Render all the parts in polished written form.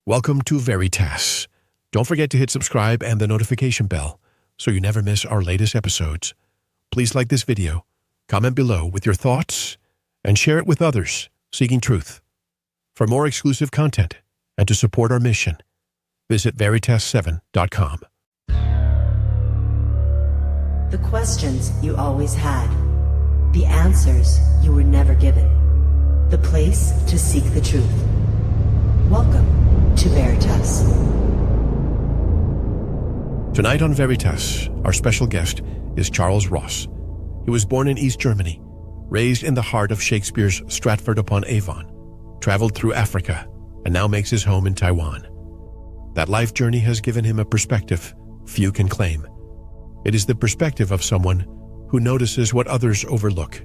Welcome to VERITAS. Don't forget to hit subscribe and the notification bell so you never miss our latest episodes. Please like this video, comment below with your thoughts, and share it with others seeking truth. For more exclusive content and to support our mission, visit VERITAS7.com. The questions you always had. The answers you were never given. The place to seek the truth. Welcome to VERITAS. Tonight on VERITAS, our special guest is Charles Ross. He was born in East Germany, raised in the heart of Shakespeare's Stratford-upon-Avon, traveled through Africa, and now makes his home in Taiwan. That life journey has given him a perspective few can claim. It is the perspective of someone who notices what others overlook.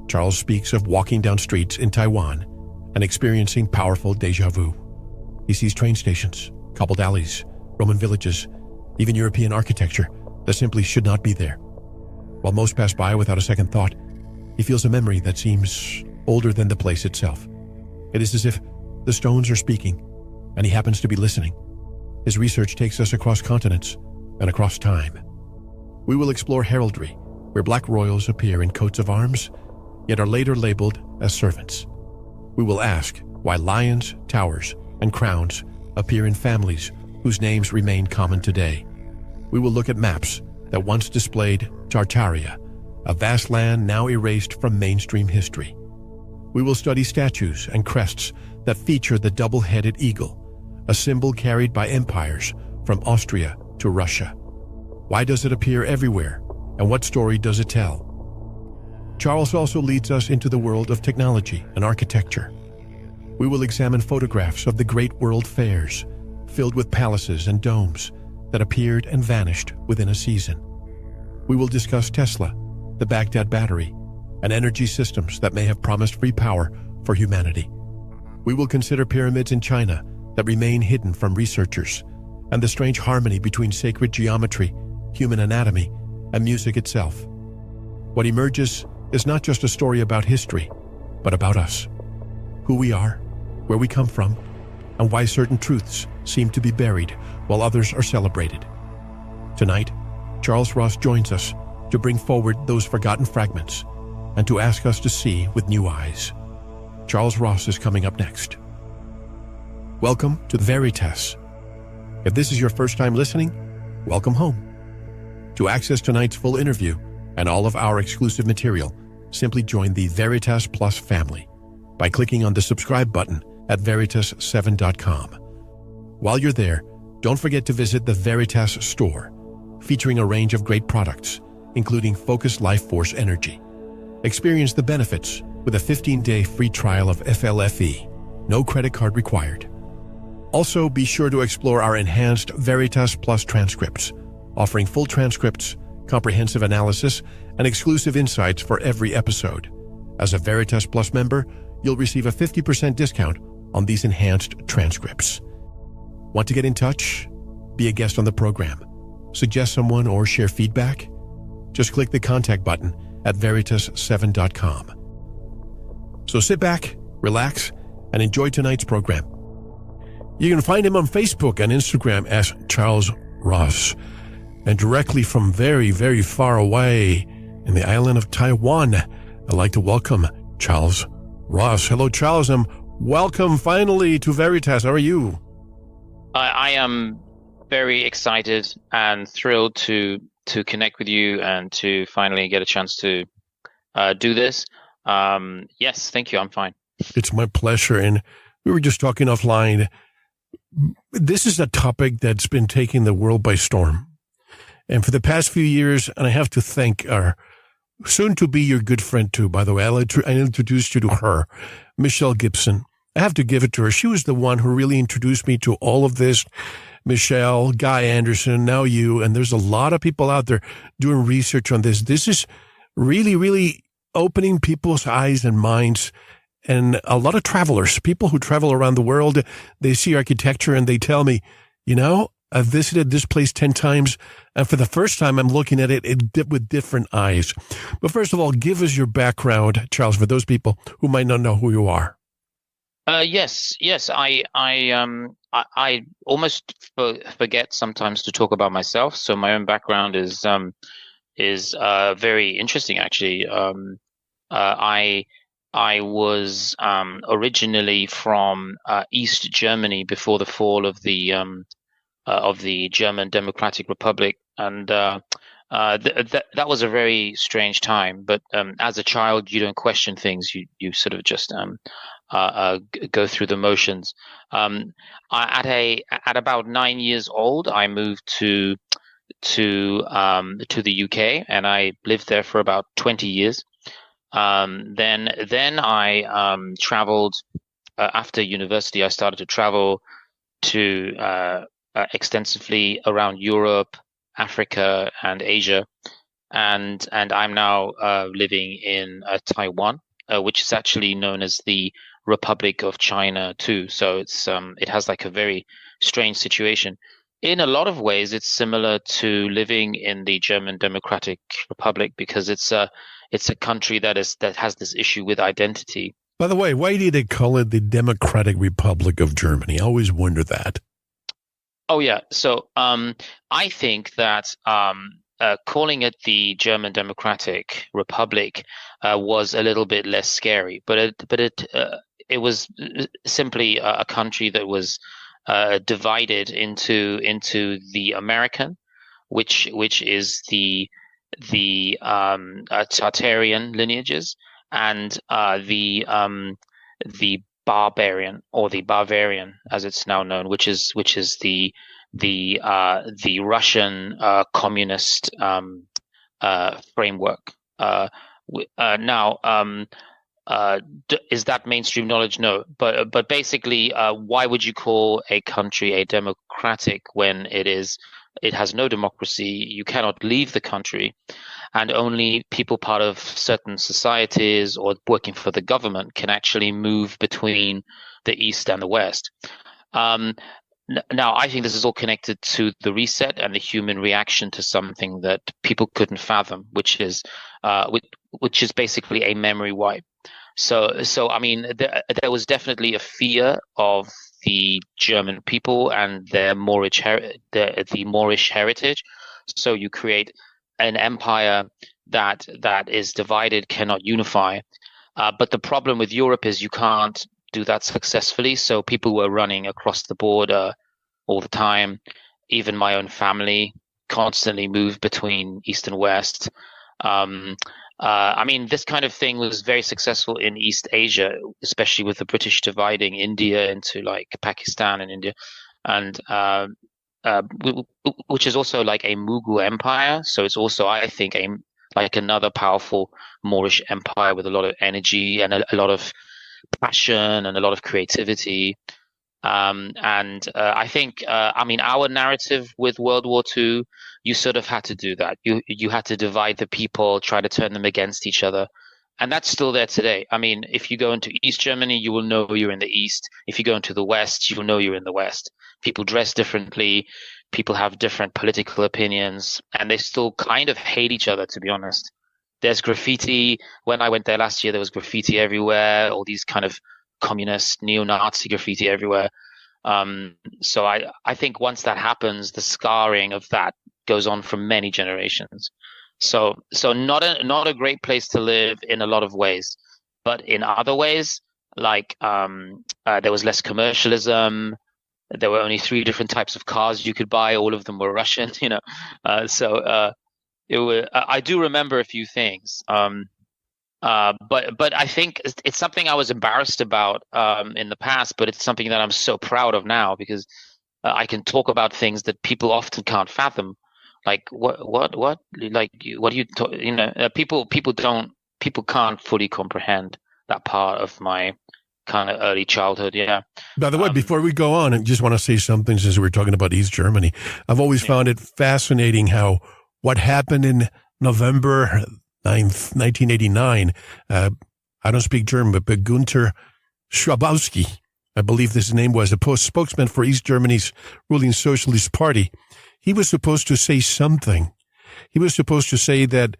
Charles speaks of walking down streets in Taiwan and experiencing powerful déjà vu. He sees train stations, cobbled alleys, Roman villages, even European architecture that simply should not be there. While most pass by without a second thought, he feels a memory that seems older than the place itself. It is as if the stones are speaking, and he happens to be listening. His research takes us across continents and across time. We will explore heraldry, where black royals appear in coats of arms, yet are later labeled as servants. We will ask why lions, towers, and crowns appear in families whose names remain common today. We will look at maps that once displayed Tartaria, a vast land now erased from mainstream history. We will study statues and crests that feature the double-headed eagle, a symbol carried by empires from Austria to Russia. Why does it appear everywhere, and what story does it tell? Charles also leads us into the world of technology and architecture. We will examine photographs of the great world fairs, filled with palaces and domes that appeared and vanished within a season. We will discuss Tesla, the Baghdad battery, and energy systems that may have promised free power for humanity. We will consider pyramids in China that remain hidden from researchers, and the strange harmony between sacred geometry, human anatomy, and music itself. What emerges is not just a story about history, but about us. Who we are, where we come from, and why certain truths seem to be buried while others are celebrated. Tonight, Charles Ross joins us to bring forward those forgotten fragments and to ask us to see with new eyes. Charles Ross is coming up next. Welcome to VERITAS. If this is your first time listening, welcome home. To access tonight's full interview and all of our exclusive material, simply join the VERITAS Plus family by clicking on the subscribe button at VERITAS7.com. While you're there, don't forget to visit the VERITAS store, featuring a range of great products, including Focus Life Force Energy. Experience the benefits with a 15-day free trial of FLFE, no credit card required. Also, be sure to explore our enhanced VERITAS Plus transcripts, offering full transcripts, comprehensive analysis, and exclusive insights for every episode. As a VERITAS Plus member, you'll receive a 50% discount on these enhanced transcripts. Want to get in touch? Be a guest on the program? Suggest someone or share feedback? Just click the contact button at VERITAS7.com. So sit back, relax, and enjoy tonight's program. You can find him on Facebook and Instagram as Charles Ross. And directly from very, very far away in the island of Taiwan, I'd like to welcome Charles Ross. Hello, Charles, and welcome finally to VERITAS. How are you? I am very excited and thrilled to connect with you and to finally get a chance to do this. Yes, thank you. I'm fine. It's my pleasure. And we were just talking offline. This is a topic that's been taking the world by storm. And for the past few years, and I have to thank our soon-to-be your good friend too, by the way, I introduced you to her, Michelle Gibson. I have to give it to her. She was the one who really introduced me to all of this. Michelle, Guy Anderson, now you, and there's a lot of people out there doing research on this. This is really, really opening people's eyes and minds. And a lot of travelers, people who travel around the world, they see architecture and they tell me, you know, I've visited this place 10 times, and for the first time, I'm looking at it with different eyes. But first of all, give us your background, Charles, for those people who might not know who you are. Yes. I almost forget sometimes to talk about myself. So my own background is very interesting, actually. Uh, I I was originally from East Germany before the fall of the German Democratic Republic, and that was a very strange time. But as a child, you don't question things. You sort of just go through the motions. Um, at about 9 years old, I moved to the UK, and I lived there for about 20 years. Then I traveled after university. I started to travel to extensively around Europe, Africa, and Asia, and I'm now living in Taiwan, which is actually known as the Republic of China too. So it has like a very strange situation. In a lot of ways, it's similar to living in the German Democratic Republic because it's a country that has this issue with identity. By the way, why do they call it the Democratic Republic of Germany? I always wonder that. Oh yeah. So I think that calling it the German Democratic Republic was a little bit less scary, but it was simply a country that was divided into the American, which is the Tartarian lineages, and the barbarian, or the Bavarian as it's now known, which is the Russian communist framework. Now, is that mainstream knowledge? No, but basically, why would you call a country a democratic when it has no democracy? You cannot leave the country, and only people part of certain societies or working for the government can actually move between the East and the West. Um, Now, I think this is all connected to the reset and the human reaction to something that people couldn't fathom, which is basically a memory wipe. So I mean, there was definitely a fear of the German people and their the Moorish heritage. So you create an empire that is divided, cannot unify. But the problem with Europe is you can't do that successfully. So people were running across the border all the time. Even my own family constantly moved between East and West. Um, I mean, this kind of thing was very successful in East Asia, especially with the British dividing India into like Pakistan and India, and which is also like a Mughal empire. So it's also, I think, like another powerful Moorish empire with a lot of energy and a lot of passion and a lot of creativity. And I think, I mean, our narrative with World War II, you sort of had to do that. You had to divide the people, try to turn them against each other. And that's still there today. I mean, if you go into East Germany, you will know you're in the East. If you go into the West, you will know you're in the West. People dress differently. People have different political opinions, and they still kind of hate each other, to be honest. There's graffiti. When I went there last year, there was graffiti everywhere, all these kind of communist, neo-Nazi graffiti everywhere. So I think once that happens, the scarring of that goes on for many generations. So not a great place to live in a lot of ways, but in other ways, like there was less commercialism. There were only 3 different types of cars you could buy. All of them were Russian, you know. It was. I do remember a few things. But I think it's something I was embarrassed about in the past, but it's something that I'm so proud of now because I can talk about things that people often can't fathom. Like what like what do you know, people can't fully comprehend that part of my kind of early childhood. Yeah. By the way, before we go on, I just want to say something since we're talking about East Germany. I've always found it fascinating how what happened in November 9th, 1989, I don't speak German, but Gunther Schabowski, I believe this name was, a spokesman for East Germany's ruling Socialist Party. He was supposed to say something. He was supposed to say that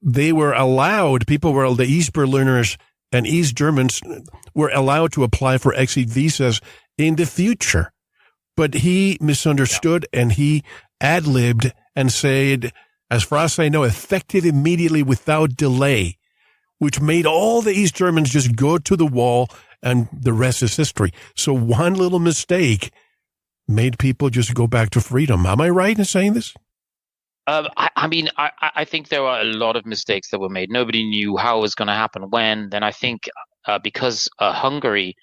they were allowed, the East Berliners and East Germans were allowed to apply for exit visas in the future. But he misunderstood and he ad-libbed and said, as far as I know, effective immediately without delay, which made all the East Germans just go to the wall, and the rest is history. So one little mistake made people just go back to freedom. Am I right in saying this? I think there are a lot of mistakes that were made. Nobody knew how it was going to happen when. Then I think because Hungary,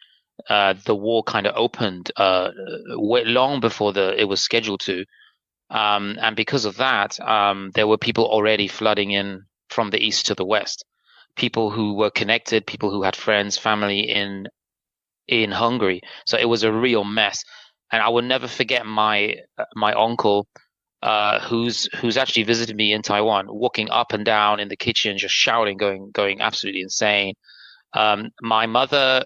the war kind of opened way long before it was scheduled to. And because of that, there were people already flooding in from the east to the west. People who were connected, people who had friends, family in Hungary. So it was a real mess. And I will never forget my uncle, who's actually visited me in Taiwan, walking up and down in the kitchen, just shouting, going absolutely insane. My mother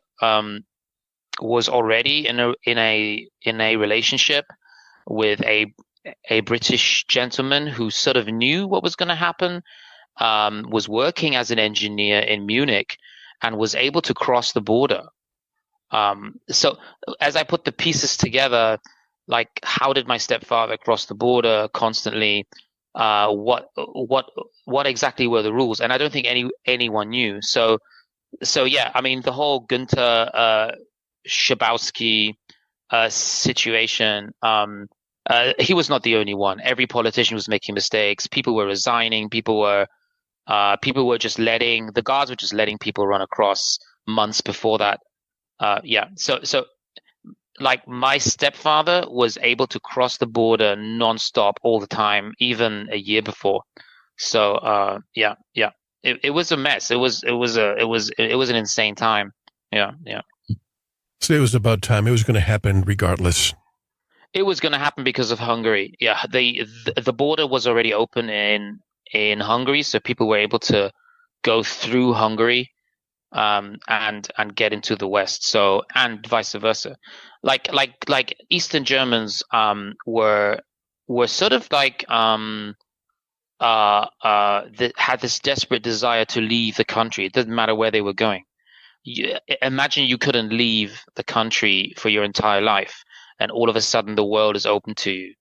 was already in a relationship with a British gentleman who sort of knew what was going to happen, was working as an engineer in Munich, and was able to cross the border. So as I put the pieces together, like how did my stepfather cross the border constantly? What exactly were the rules? And I don't think anyone knew. So yeah, I mean the whole Günther Schabowski situation. He was not the only one. Every politician was making mistakes. People were resigning. People were just the guards were just letting people run across months before that. Yeah. So like my stepfather was able to cross the border nonstop all the time, even a year before. So yeah. It was a mess. It was an insane time. Yeah. So it was about time. It was going to happen regardless. It was going to happen because of Hungary. Yeah, the border was already open in Hungary, so people were able to go through Hungary and get into the West. So, and vice versa. Like Eastern Germans were sort of like had this desperate desire to leave the country. It didn't matter where they were going. Imagine you couldn't leave the country for your entire life, and all of a sudden the world is open to you.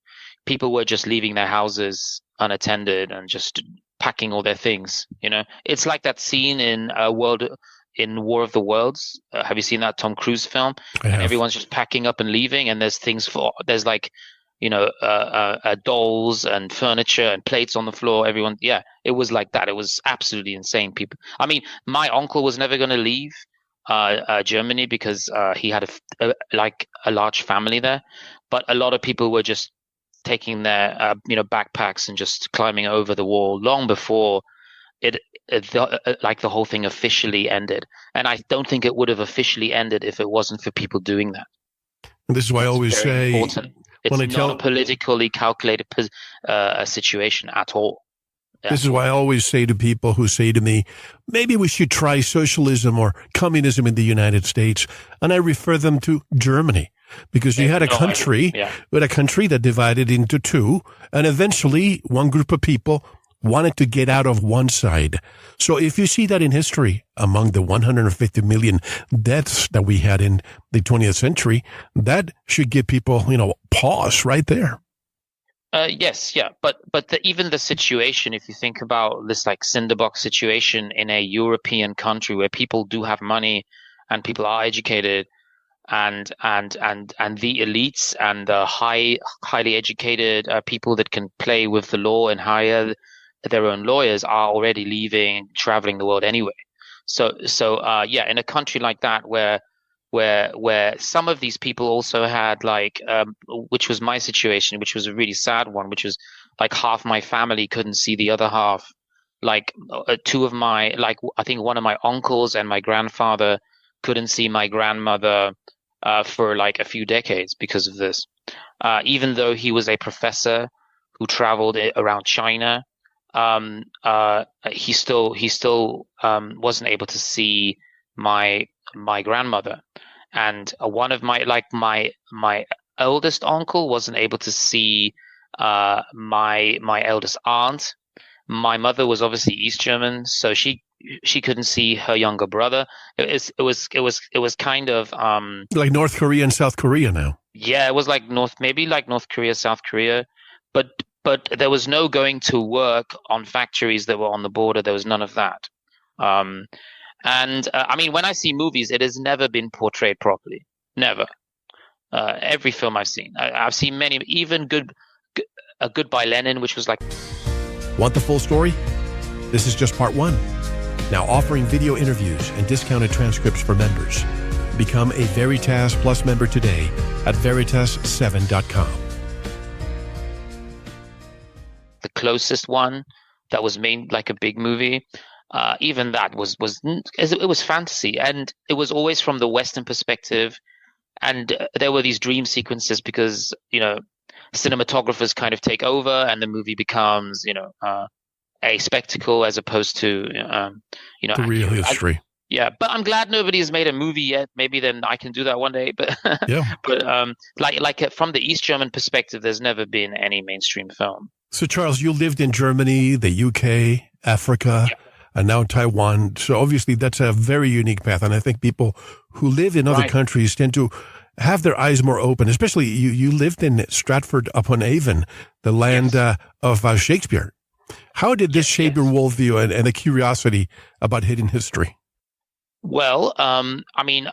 People were just leaving their houses unattended and just packing all their things. It's like that scene in War of the Worlds. Have you seen that Tom Cruise film? And everyone's just packing up and leaving, and there's like dolls and furniture and plates on the floor. Everyone, yeah, it was like that. It was absolutely insane. People. I mean, my uncle was never going to leave Germany because he had a large family there, but a lot of people were just taking their backpacks and just climbing over the wall long before the whole thing officially ended. And I don't think it would have officially ended if it wasn't for people doing that. And this is why I always say important. It's not a politically calculated situation at all. Yeah. This is why I always say to people who say to me, maybe we should try socialism or communism in the United States. And I refer them to Germany, because you had a country that divided into two, and eventually one group of people wanted to get out of one side. So if you see that in history, among the 150 million deaths that we had in the 20th century, that should give people, pause right there. Yes, yeah, but even the situation, if you think about this like cinderbox situation in a European country where people do have money and people are educated, and the elites and the highly educated people that can play with the law and hire their own lawyers are already leaving, traveling the world anyway. So yeah, in a country like that where some of these people also had which was my situation, which was a really sad one, which was like half my family couldn't see the other half. Like two of my, I think one of my uncles and my grandfather couldn't see my grandmother for like a few decades because of this. Even though he was a professor who traveled around China, he still wasn't able to see my grandmother. And one of my eldest uncle wasn't able to see my eldest aunt. My mother was obviously East German, so she she couldn't see her younger brother. It was kind of Like North Korea and South Korea now. yeah, it was like maybe like North Korea, South Korea, but there was no going to work on factories that were on the border. There was none of that. Um, and I mean, when I see movies, it has never been portrayed properly. Never. Every film I've seen, I've seen many, even Goodbye Lenin, which was like. Want the full story? This is just part one. Now offering video interviews and discounted transcripts for members. Become a Veritas Plus member today at veritas7.com. The closest one that was made like a big movie, even that was it was fantasy, and it was always from the Western perspective, and there were these dream sequences because cinematographers kind of take over, and the movie becomes a spectacle as opposed to the real history. Yeah, but I'm glad nobody's made a movie yet. Maybe then I can do that one day. But yeah, but like from the East German perspective, there's never been any mainstream film. So Charles, you lived in Germany, the UK, Africa, and now Taiwan. So obviously that's a very unique path. And I think people who live in other countries tend to have their eyes more open, especially you lived in Stratford-upon-Avon, the land of Shakespeare. How did this shape your worldview and the curiosity about hidden history? Well, I mean,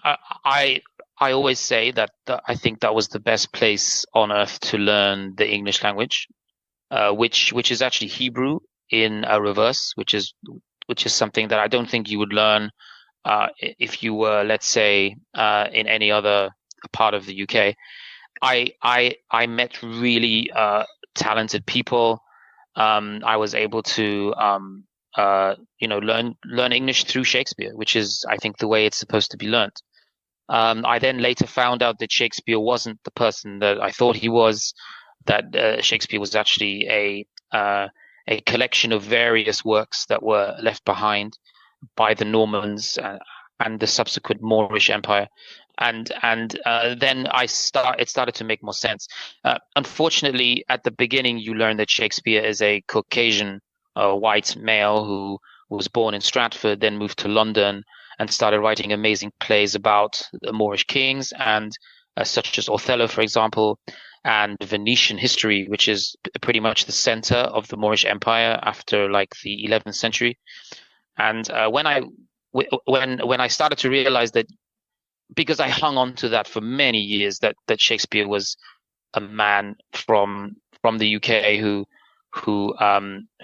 I always say that I think that was the best place on earth to learn the English language, which is actually Hebrew in a reverse, which is something that I don't think you would learn if you were, let's say, in any other part of the UK. I met really talented people. I was able to learn English through Shakespeare, which is, I think, the way it's supposed to be learned. I then later found out that Shakespeare wasn't the person that I thought he was. That Shakespeare was actually a collection of various works that were left behind by the Normans and the subsequent Moorish Empire. And then it started to make more sense. Unfortunately, at the beginning, you learn that Shakespeare is a Caucasian white male who was born in Stratford, then moved to London and started writing amazing plays about the Moorish kings, and such as Othello, for example, and Venetian history, which is pretty much the center of the Moorish Empire after like the 11th century. And when I started to realize that, because I hung on to that for many years, that Shakespeare was a man from the UK who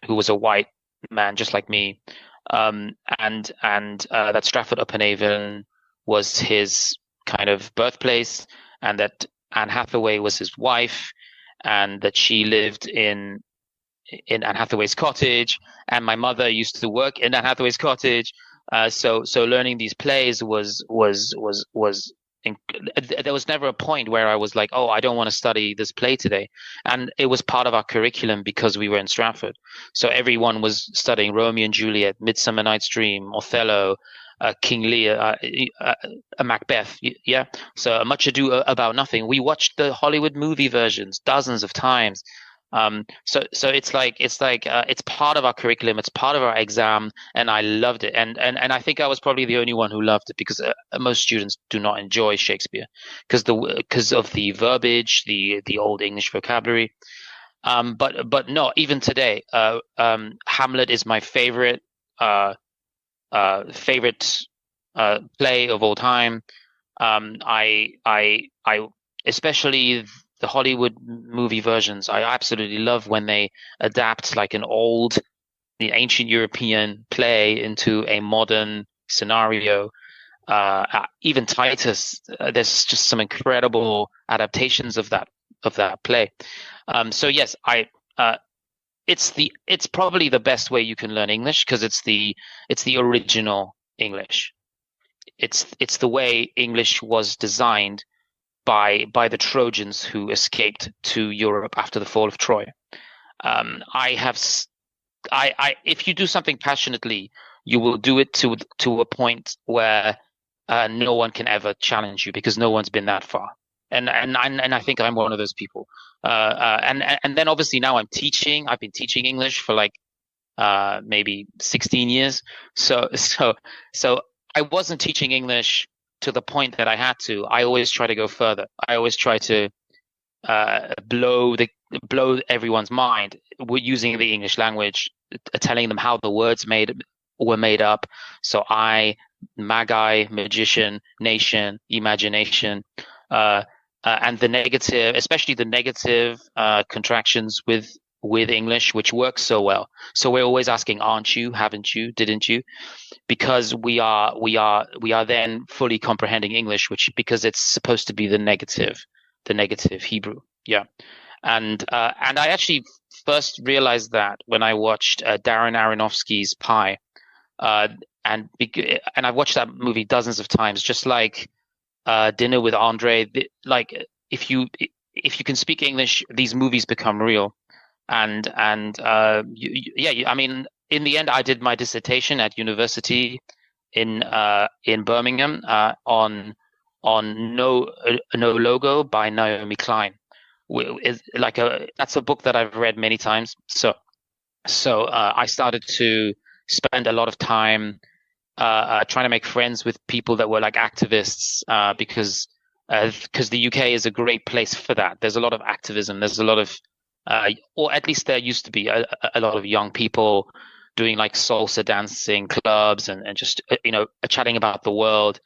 was a white man just like me, and that Stratford-upon-Avon was his kind of birthplace, and that Anne Hathaway was his wife, and that she lived in Anne Hathaway's cottage, and my mother used to work in Anne Hathaway's cottage. So learning these plays was there was never a point where I was like, oh, I don't want to study this play today. And it was part of our curriculum because we were in Stratford. So everyone was studying Romeo and Juliet, Midsummer Night's Dream, Othello, King Lear, Macbeth. Yeah. So Much Ado About Nothing. We watched the Hollywood movie versions dozens of times. So it's part of our curriculum. It's part of our exam, and I loved it. And I think I was probably the only one who loved it, because most students do not enjoy Shakespeare because of the verbiage, the old English vocabulary. But no, even today, Hamlet is my favorite play of all time. I especially the Hollywood movie versions, I absolutely love when they adapt like the ancient European play into a modern scenario. Even Titus, there's just some incredible adaptations of that play. So yes, it's probably the best way you can learn English, because it's the original English. It's the way English was designed by the Trojans who escaped to Europe after the fall of Troy. If you do something passionately, you will do it to a point where no one can ever challenge you, because no one's been that far. And I think I'm one of those people. And then obviously now I'm teaching. I've been teaching English for like maybe 16 years. So I wasn't teaching English to the point that I had to. I always try to go further. I always try to blow everyone's mind using the English language, telling them how the words were made up. So magi, magician, nation, imagination, and the negative, especially the negative contractions with English, which works so well. So we're always asking, aren't you, haven't you, didn't you? Because we are then fully comprehending English, because it's supposed to be the negative Hebrew. Yeah. And I actually first realized that when I watched Darren Aronofsky's Pi, and I've watched that movie dozens of times, just like Dinner with Andre. Like if you can speak English, these movies become real. And I mean, in the end, I did my dissertation at university in Birmingham on No Logo by Naomi Klein. That's a book that I've read many times. So I started to spend a lot of time trying to make friends with people that were like activists, because the UK is a great place for that. There's a lot of activism. There's a lot of or at least there used to be a lot of young people doing like salsa dancing clubs and just chatting about the world.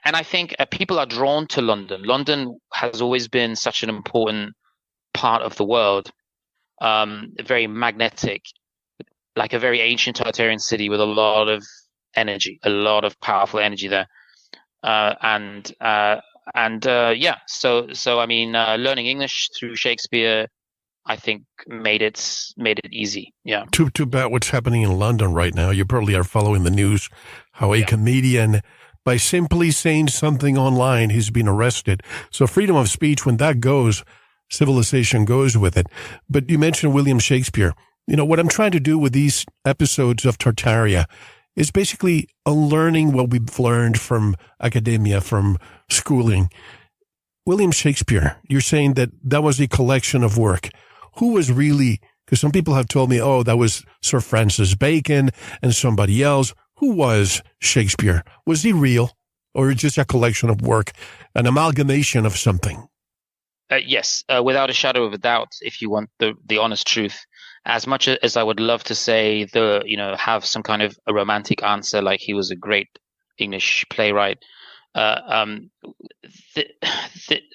And I think people are drawn to London. London has always been such an important part of the world, very magnetic, like a very ancient totalitarian city with a lot of energy, a lot of powerful energy there. So I mean, learning English through Shakespeare, I think made it easy. Yeah. Too bad what's happening in London right now. You probably are following the news, how a comedian, by simply saying something online, he's been arrested. So freedom of speech, when that goes, civilization goes with it. But you mentioned William Shakespeare. What I'm trying to do with these episodes of Tartaria is basically unlearning what we've learned from academia, from schooling. William Shakespeare, you're saying that was a collection of work. Who was really, because some people have told me, oh, that was Sir Francis Bacon and somebody else. Who was Shakespeare? Was he real, or just a collection of work, an amalgamation of something? Yes, without a shadow of a doubt, if you want the honest truth. As much as I would love to say have some kind of a romantic answer, like he was a great English playwright,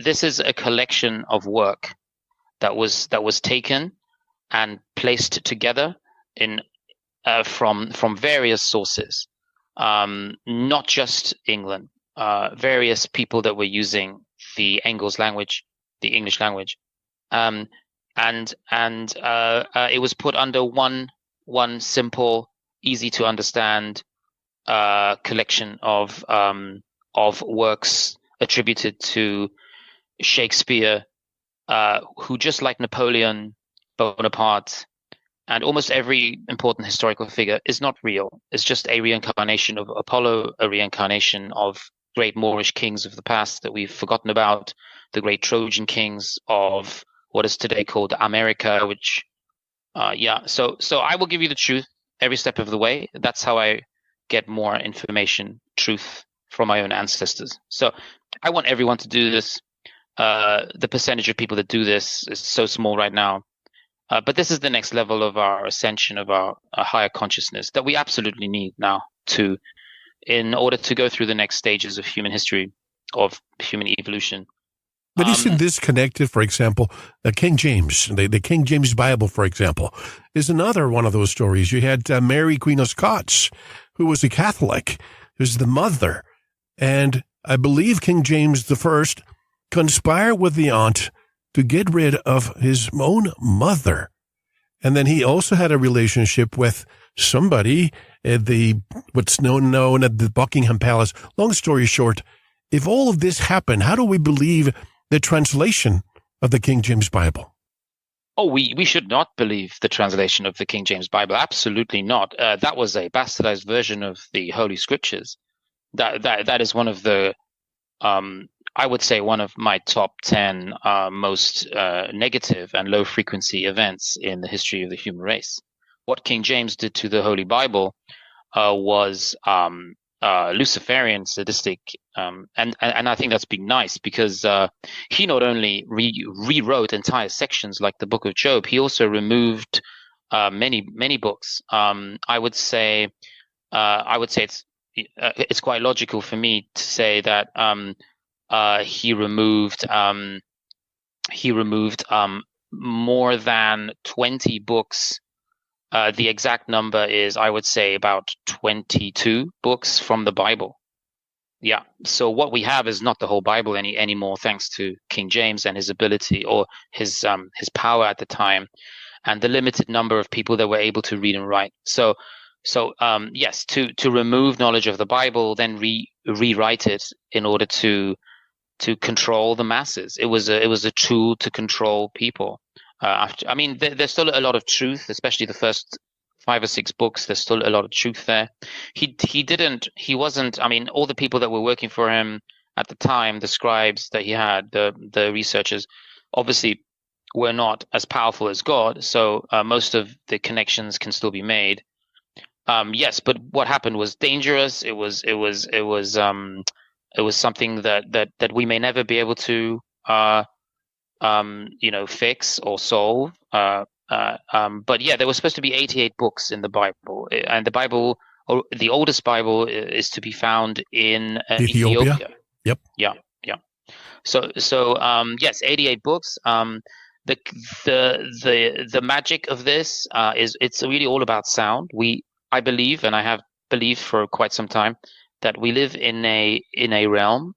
this is a collection of work that was taken and placed together in from various sources, not just England, various people that were using the English language, and it was put under one simple, easy to understand collection of works attributed to Shakespeare, who, just like Napoleon Bonaparte and almost every important historical figure, is not real. It's just a reincarnation of Apollo, a reincarnation of great Moorish kings of the past that we've forgotten about, the great Trojan kings of what is today called America, which, So I will give you the truth every step of the way. That's how I get more information, truth from my own ancestors. So I want everyone to do this. The percentage of people that do this is so small right now. But this is the next level of our ascension, of our higher consciousness that we absolutely need now in order to go through the next stages of human history, of human evolution. But isn't this connected, for example, King James, the King James Bible, for example, is another one of those stories. You had Mary, Queen of Scots, who was a Catholic, who's the mother. And I believe King James I conspired with the aunt to get rid of his own mother. And then he also had a relationship with somebody at what's known at the Buckingham Palace. Long story short, if all of this happened, how do we believe the translation of the King James Bible? Oh, we should not believe the translation of the King James Bible. Absolutely not. That was a bastardized version of the Holy Scriptures. That is one of the, I would say, one of my top 10 most negative and low frequency events in the history of the human race. what King James did to the Holy Bible was Luciferian, sadistic, and I think that's been nice because he not only rewrote entire sections like the Book of Job, he also removed many books. I would say it's quite logical for me to say that he removed more than 20 books. The exact number is, I would say, about 22 books from the Bible. Yeah. So what we have is not the whole Bible anymore, thanks to King James and his ability or his power at the time, and the limited number of people that were able to read and write. So yes, to remove knowledge of the Bible, then rewrite it in order to control the masses. It was a tool to control people. There's still a lot of truth, especially the first 5 or 6 books. There's still a lot of truth there. He wasn't. I mean, all the people that were working for him at the time, the scribes that he had, the researchers, obviously were not as powerful as God. So most of the connections can still be made. Yes, but what happened was dangerous. It was something that we may never be able to fix or solve. But yeah, there was supposed to be 88 books in the Bible, and the Bible, or the oldest Bible, is to be found in Ethiopia. Yep. Yeah. So yes, 88 books. The magic of this is it's really all about sound. I believe, and I have believed for quite some time, that we live in a realm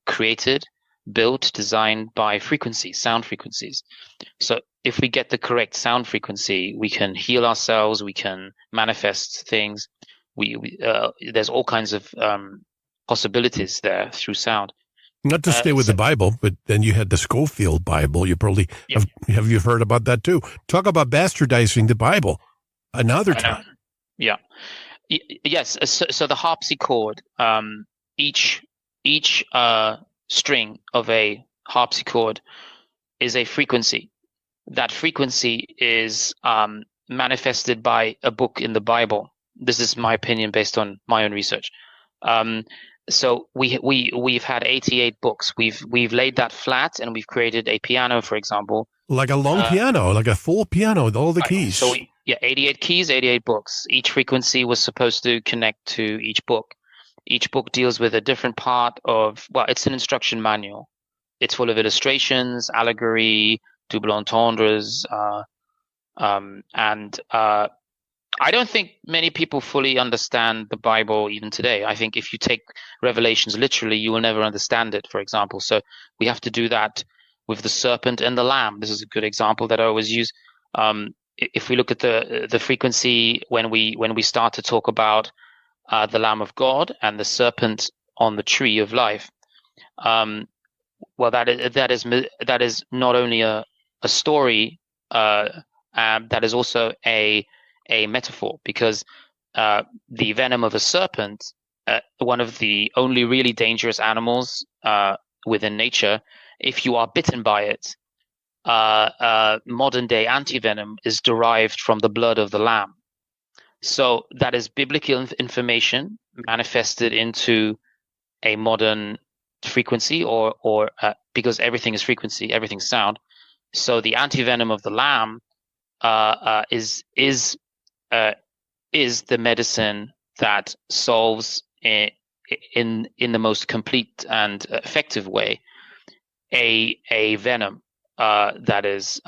created, built, designed by frequencies, sound frequencies. So if we get the correct sound frequency, we can heal ourselves, we can manifest things. There's all kinds of possibilities there through sound. Not to stay with the Bible, but then you had the Schofield Bible. You probably have you heard about that too? Talk about bastardizing the Bible. Another time. Yeah. Yes. So the harpsichord, each string of a harpsichord is a frequency. That frequency is manifested by a book in the Bible. This is my opinion based on my own research. So we've had 88 books. We've laid that flat, and we've created a piano, for example, like a long piano, like a full piano with all the keys. So 88 keys, 88 books. Each frequency was supposed to connect to each book. Each book deals with a different part of, it's an instruction manual. It's full of illustrations, allegory, double entendres, and I don't think many people fully understand the Bible even today. I think if you take Revelations literally, you will never understand it, for example. So we have to do that with the serpent and the lamb. This is a good example that I always use. If we look at the frequency when we start to talk about the Lamb of God and the serpent on the tree of life, that is not only a story, that is also a metaphor, because the venom of a serpent, one of the only really dangerous animals within nature, if you are bitten by it, modern day antivenom is derived from the blood of the lamb. So that is biblical information manifested into a modern frequency, or because everything is frequency, everything's sound. So the antivenom of the lamb is the medicine that solves in the most complete and effective way a venom that is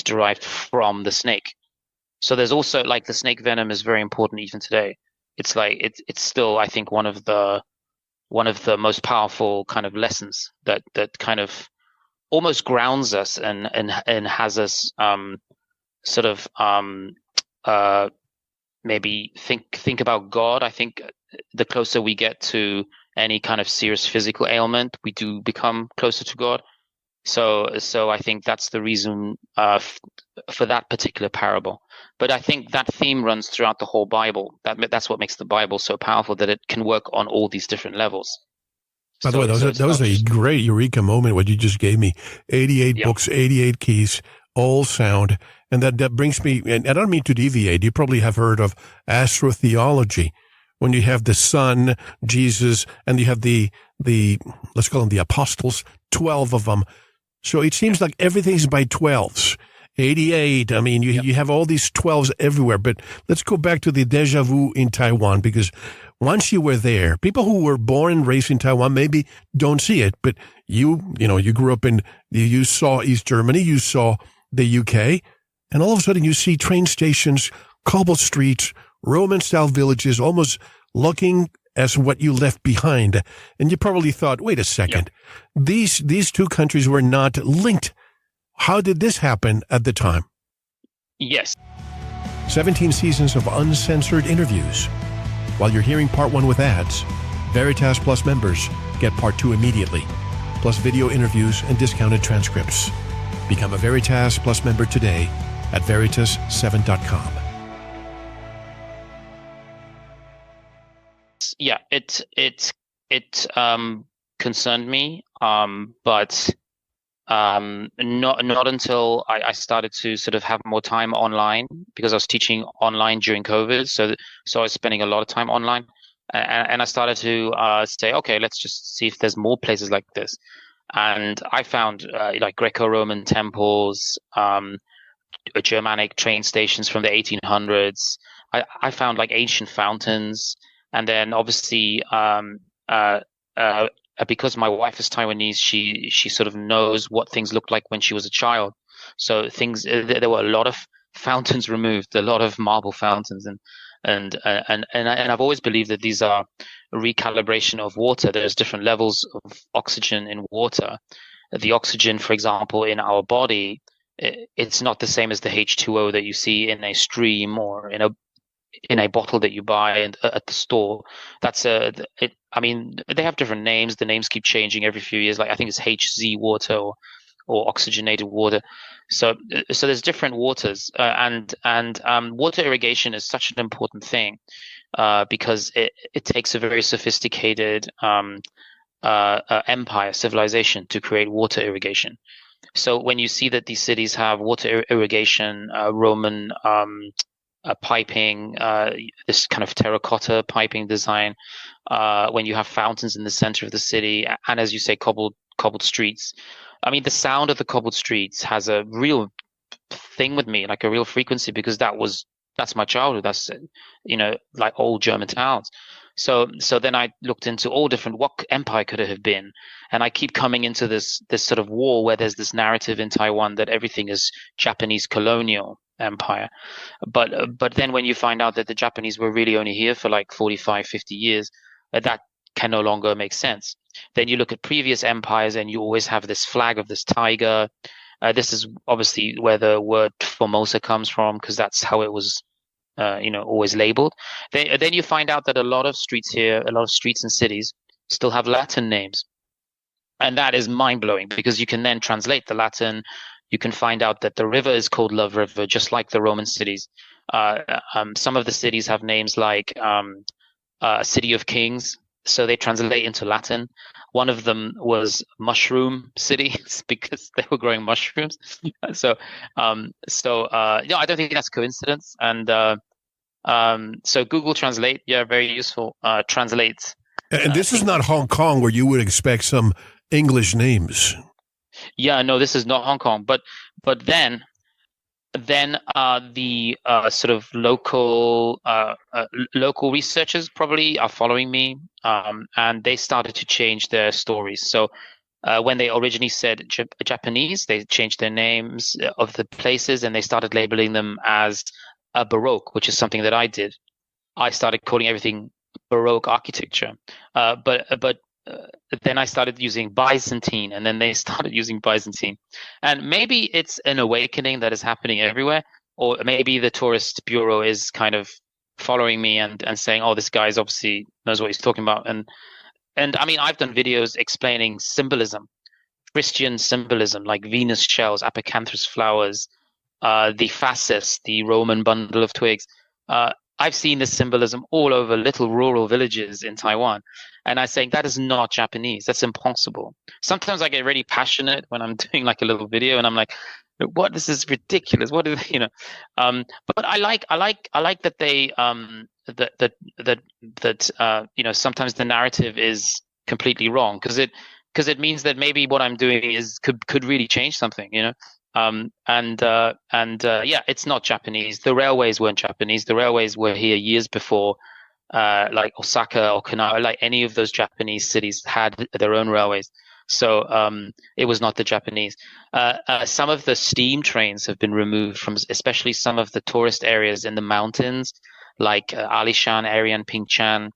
derived from the snake. So there's also, like, the snake venom is very important even today. It's like it's still, I think, one of the most powerful kind of lessons that kind of almost grounds us and has us sort of maybe think about God. I think the closer we get to any kind of serious physical ailment, we do become closer to God. So I think that's the reason for that particular parable. But I think that theme runs throughout the whole Bible. That's what makes the Bible so powerful, that it can work on all these different levels. By the way, that was a great eureka moment, what you just gave me. 88 books, 88 keys, all sound. And that brings me, and I don't mean to deviate, you probably have heard of astrotheology, when you have the Son, Jesus, and you have the let's call them the apostles, 12 of them. So it seems like everything's by 12s. 88, I mean, you have all these 12s everywhere. But let's go back to the déjà vu in Taiwan, because once you were there, people who were born and raised in Taiwan maybe don't see it, but you grew up you saw East Germany, you saw the UK, and all of a sudden you see train stations, cobble streets, Roman-style villages, almost looking as what you left behind. And you probably thought, wait a second, these two countries were not linked. How did this happen at the time? Yes. 17 seasons of uncensored interviews. While you're hearing part 1 with ads, Veritas Plus members get part 2 immediately, plus video interviews and discounted transcripts. Become a Veritas Plus member today at veritas7.com. Yeah, it concerned me, but not until I started to sort of have more time online, because I was teaching online during COVID, so I was spending a lot of time online, and I started to say, okay, let's just see if there's more places like this, and I found like Greco-Roman temples, Germanic train stations from the 1800s. I found like ancient fountains, and then obviously because my wife is Taiwanese, she sort of knows what things looked like when she was a child. So there were a lot of fountains removed, a lot of marble fountains, and I've always believed that these are a recalibration of water. There's different levels of oxygen in water. The oxygen, for example, in our body, it's not the same as the H2O that you see in a stream or in a bottle that you buy at the store. I mean, they have different names. The names keep changing every few years. Like I think it's HZ water or oxygenated water. So there's different waters, and water irrigation is such an important thing because it takes a very sophisticated empire, civilization to create water irrigation. So when you see that these cities have water irrigation, Roman piping, this kind of terracotta piping design, when you have fountains in the center of the city, and as you say, cobbled streets. I mean, the sound of the cobbled streets has a real thing with me, like a real frequency, because that's my childhood. That's, like old German towns. So then I looked into all different, what empire could it have been? And I keep coming into this sort of war where there's this narrative in Taiwan that everything is Japanese colonial empire. But then when you find out that the Japanese were really only here for like 45, 50 years, that can no longer make sense. Then you look at previous empires and you always have this flag of this tiger. This is obviously where the word Formosa comes from, because that's how it was always labeled. Then you find out that a lot of streets and cities still have Latin names. And that is mind-blowing, because you can then translate the Latin. You can find out that the river is called Love River, just like the Roman cities. Some of the cities have names like City of Kings, so they translate into Latin. One of them was Mushroom City because they were growing mushrooms. So I don't think that's coincidence. And so Google Translate, very useful. Translates. And this is not Hong Kong, where you would expect some English names. Yeah, no, this is not Hong Kong. But then the sort of local researchers probably are following me, and they started to change their stories. So when they originally said Japanese, they changed their names of the places, and they started labeling them as Baroque, which is something that I did. I started calling everything Baroque architecture, but then I started using Byzantine, and then they started using Byzantine. And maybe it's an awakening that is happening everywhere, or maybe the tourist bureau is kind of following me and saying, oh, this guy's obviously knows what he's talking about. And I mean, I've done videos explaining symbolism, Christian symbolism, like Venus shells, apocanthus flowers, the fasces, the Roman bundle of twigs. I've seen this symbolism all over little rural villages in Taiwan. And I'm saying that is not Japanese. That's impossible. Sometimes I get really passionate when I'm doing like a little video, and I'm like, What, this is ridiculous. What is, but I like that they sometimes the narrative is completely wrong, because it means that maybe what I'm doing could really change something, yeah, it's not Japanese. The railways weren't Japanese. The railways were here years before, like Osaka or Okinawa, like any of those Japanese cities had their own railways. So it was not the Japanese. Some of the steam trains have been removed from, especially some of the tourist areas in the mountains, like Alishan area and Pingchan.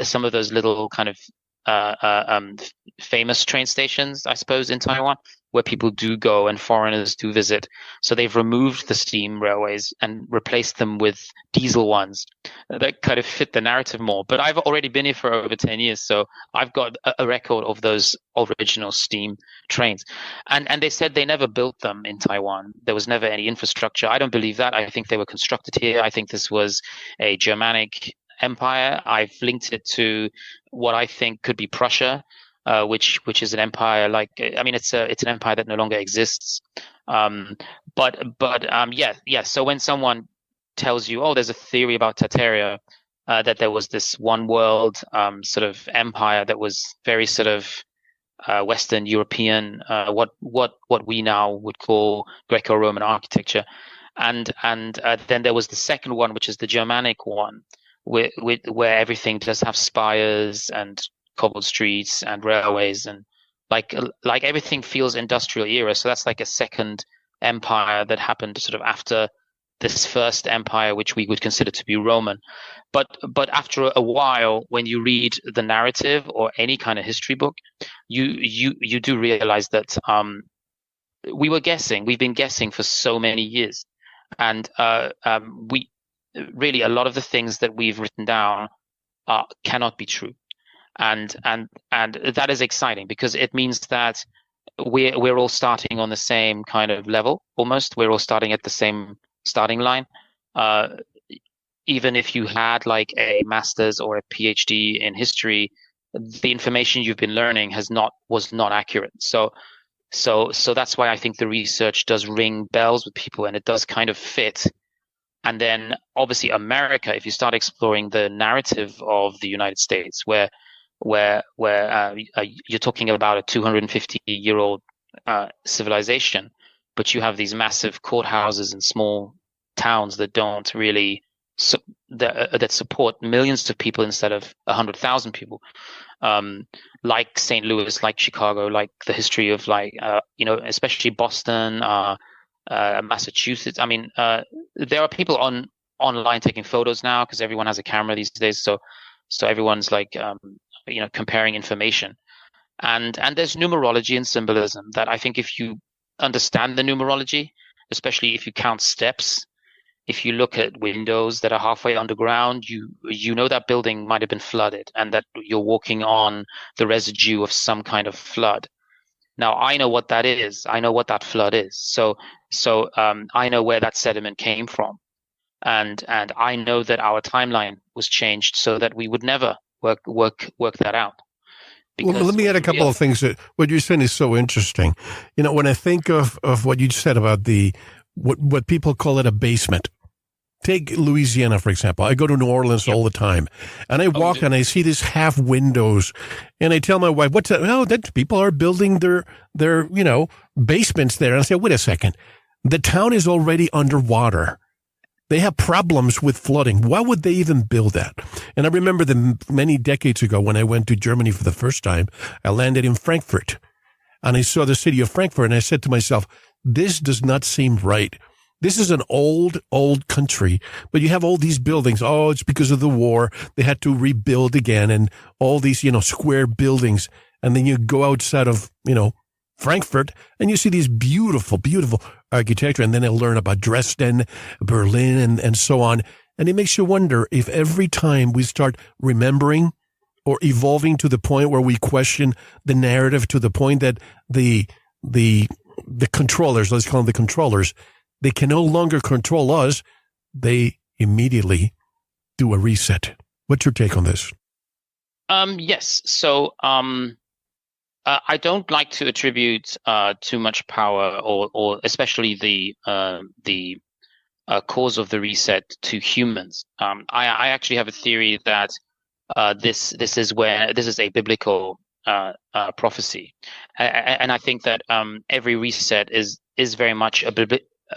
Some of those little kind of famous train stations, I suppose, in Taiwan, where people do go and foreigners do visit. So they've removed the steam railways and replaced them with diesel ones that kind of fit the narrative more. But I've already been here for over 10 years, so I've got a record of those original steam trains. And they said they never built them in Taiwan. There was never any infrastructure. I don't believe that. I think they were constructed here. I think this was a Germanic empire. I've linked it to what I think could be Prussia, which is an empire it's an empire that no longer exists. Yeah. So when someone tells you, oh, there's a theory about Tartaria, that there was this one world sort of empire that was very sort of Western European, what we now would call Greco-Roman architecture, and then there was the second one, which is the Germanic one, where everything does have spires and cobbled streets and railways, and like everything feels industrial era. So that's like a second empire that happened sort of after this first empire, which we would consider to be Roman. But after a while, when you read the narrative or any kind of history book, you do realize that we've been guessing for so many years, and we really, a lot of the things that we've written down cannot be true, and that is exciting, because it means that we're all starting on the same kind of level. Almost, we're all starting at the same starting line. Even if you had like a master's or a PhD in history, the information you've been learning was not accurate. So that's why I think the research does ring bells with people, and it does kind of fit. And then obviously America, if you start exploring the narrative of the United States, where you're talking about a 250-year-old civilization, but you have these massive courthouses and small towns that don't really that support millions of people instead of 100,000 people, like St. Louis, like Chicago, like the history of especially Boston, Massachusetts. I mean, there are people online taking photos now, because everyone has a camera these days. So everyone's like, comparing information, and there's numerology and symbolism that I think, if you understand the numerology, especially if you count steps, if you look at windows that are halfway underground, you know that building might have been flooded, and that you're walking on the residue of some kind of flood. Now, I know what that is. I know what that flood is. So I know where that sediment came from, and I know that our timeline was changed so that we would never work that out. Well, let me add a couple of things. That what you're saying is so interesting. When I think of what you said about what people call it a basement. Take Louisiana, for example. I go to New Orleans all the time, and I walk and I see these half windows, and I tell my wife, "What's that?" "Oh, that people are building their basements there." And I say, "Wait a second, the town is already underwater. They have problems with flooding. Why would they even build that?" And I remember many decades ago when I went to Germany for the first time, I landed in Frankfurt, and I saw the city of Frankfurt, and I said to myself, "This does not seem right. This is an old country, but you have all these buildings. Oh, it's because of the war. They had to rebuild again, and all these, square buildings. And then you go outside of, Frankfurt, and you see these beautiful, beautiful architecture. And then I learn about Dresden, Berlin, and so on. And it makes you wonder if every time we start remembering or evolving to the point where we question the narrative, to the point that the controllers, let's call them the controllers, they can no longer control us, they immediately do a reset. What's your take on this? Yes. So I don't like to attribute too much power, or especially the cause of the reset to humans. I actually have a theory that this is a biblical prophecy, and I think that every reset is very much a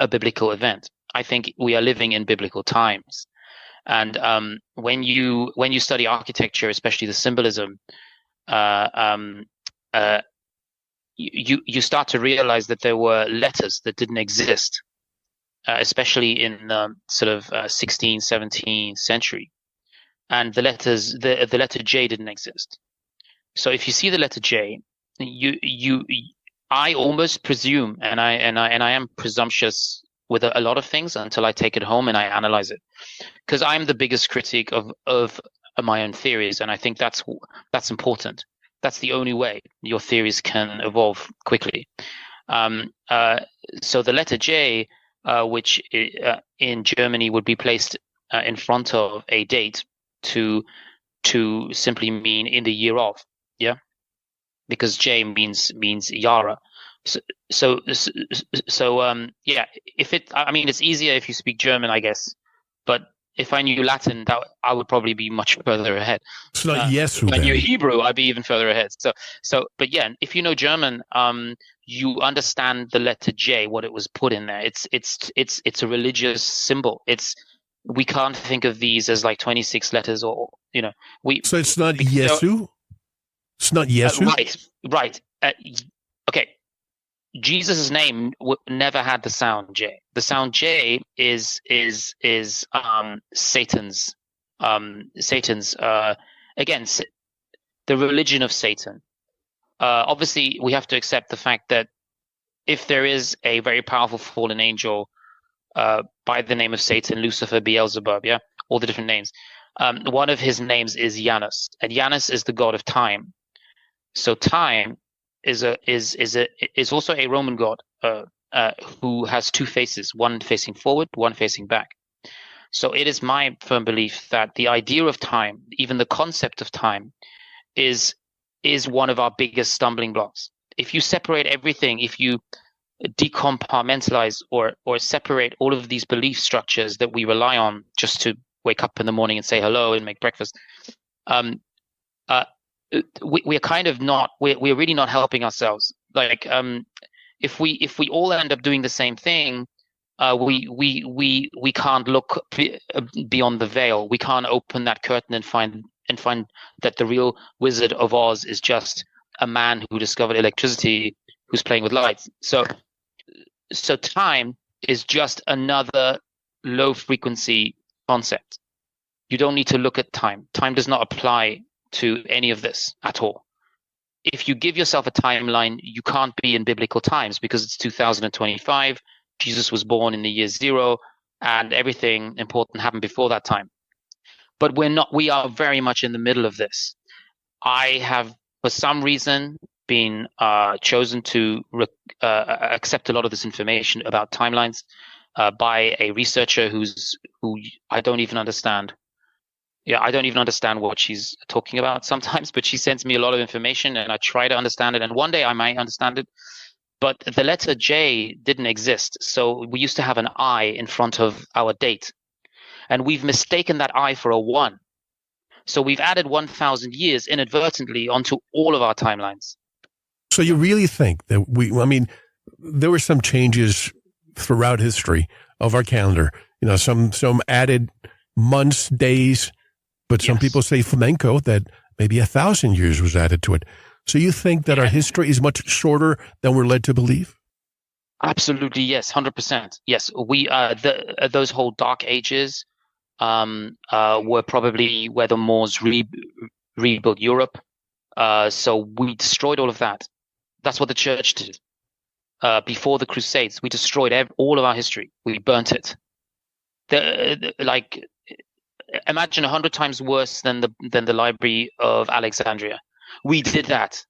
biblical event. I think we are living in biblical times, and when you study architecture, especially the symbolism, uh, um, uh, you start to realize that there were letters that didn't exist, especially in the sort of 16th, 17th century, and the letter J didn't exist. So if you see the letter J, I almost presume, and I am presumptuous with a lot of things until I take it home and I analyze it, because I'm the biggest critic of my own theories, and I think that's important. That's the only way your theories can evolve quickly. So the letter J, which in Germany would be placed in front of a date to simply mean in the year of, yeah, because J means Yara. Yeah, if it, I mean, it's easier if you speak German, I guess, but if I knew Latin, that I would probably be much further ahead. It's not Yesu If I then. knew Hebrew, I'd be even further ahead. But yeah, if you know German, you understand the letter J, what it was put in there. It's a religious symbol. We can't think of these as like 26 letters, or So it's not Yesu. It's not Yesu. Right. Okay. Jesus' name never had the sound J. The sound J is Satan's again, the religion of Satan. Obviously, we have to accept the fact that if there is a very powerful fallen angel by the name of Satan, Lucifer, Beelzebub, yeah, all the different names. One of his names is Janus, and Janus is the god of time. So time is also a Roman god who has two faces, one facing forward, one facing back. So it is my firm belief that the idea of time, even the concept of time, is one of our biggest stumbling blocks. If you separate everything, if you decompartmentalize or separate all of these belief structures that we rely on just to wake up in the morning and say hello and make breakfast, we're kind of not, we're really not helping ourselves. Like, if we all end up doing the same thing, we can't look beyond the veil. We can't open that curtain and find that the real Wizard of Oz is just a man who discovered electricity, who's playing with lights. So time is just another low frequency concept. You don't need to look at time. Time does not apply to any of this at all. If you give yourself a timeline, you can't be in biblical times because it's 2025. Jesus was born in the year 0, and everything important happened before that time. But we are very much in the middle of this. I have, for some reason, been chosen to accept a lot of this information about timelines by a researcher who I don't even understand. Yeah, I don't even understand what she's talking about sometimes, but she sends me a lot of information and I try to understand it. And one day I might understand it. But the letter J didn't exist. So we used to have an I in front of our date. And we've mistaken that I for a 1. So we've added 1,000 years inadvertently onto all of our timelines. So you really think that there were some changes throughout history of our calendar, some added months, days, but some people say flamenco that maybe 1,000 years was added to it. So you think that our history is much shorter than we're led to believe? Absolutely, yes, 100%. Yes, those whole dark ages were probably where the Moors rebuilt Europe. So we destroyed all of that. That's what the church did. Before the Crusades, we destroyed all of our history. We burnt it. Imagine 100 times worse than the Library of Alexandria. We did that.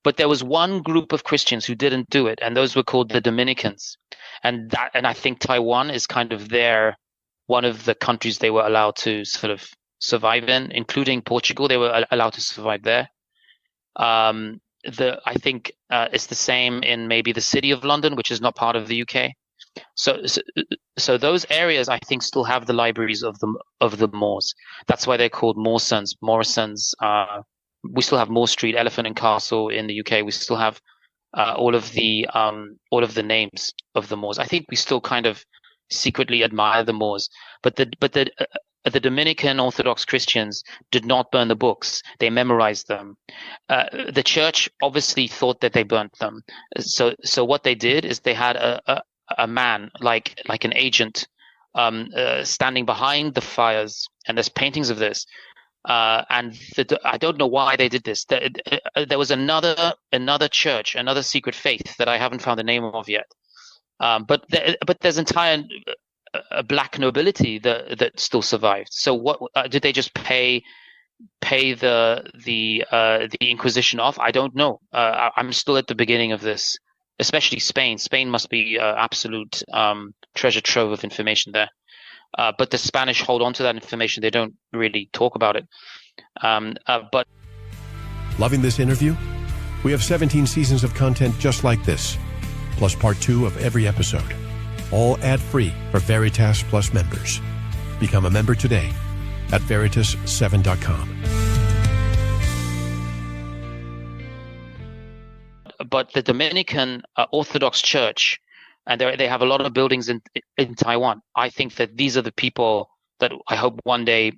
But there was one group of Christians who didn't do it, and those were called the Dominicans. And I think Taiwan is kind of one of the countries they were allowed to sort of survive in, including Portugal. They were allowed to survive there. I think it's the same in maybe the city of London, which is not part of the UK. So those areas, I think, still have the libraries of the Moors. That's why they're called Morrisons. We still have Moor Street, Elephant and Castle in the UK. We still have all of the names of the Moors. I think we still kind of secretly admire the Moors, but the Dominican Orthodox Christians did not burn the books. They memorized them. The church obviously thought that they burnt them. So what they did is they had a man like an agent standing behind the fires, and there's paintings of this. And I don't know why they did this. There was another church, another secret faith that I haven't found the name of yet. But there's entire black nobility that still survived. So what did they just pay the Inquisition off? I don't know. I'm still at the beginning of this, especially Spain. Spain must be absolute treasure trove of information there. But the Spanish hold on to that information. They don't really talk about it. But Loving this interview? We have 17 seasons of content just like this, plus part 2 of every episode, all ad-free for Veritas Plus members. Become a member today at veritas7.com. But the Dominican Orthodox Church, and they have a lot of buildings in Taiwan. I think that these are the people that I hope one day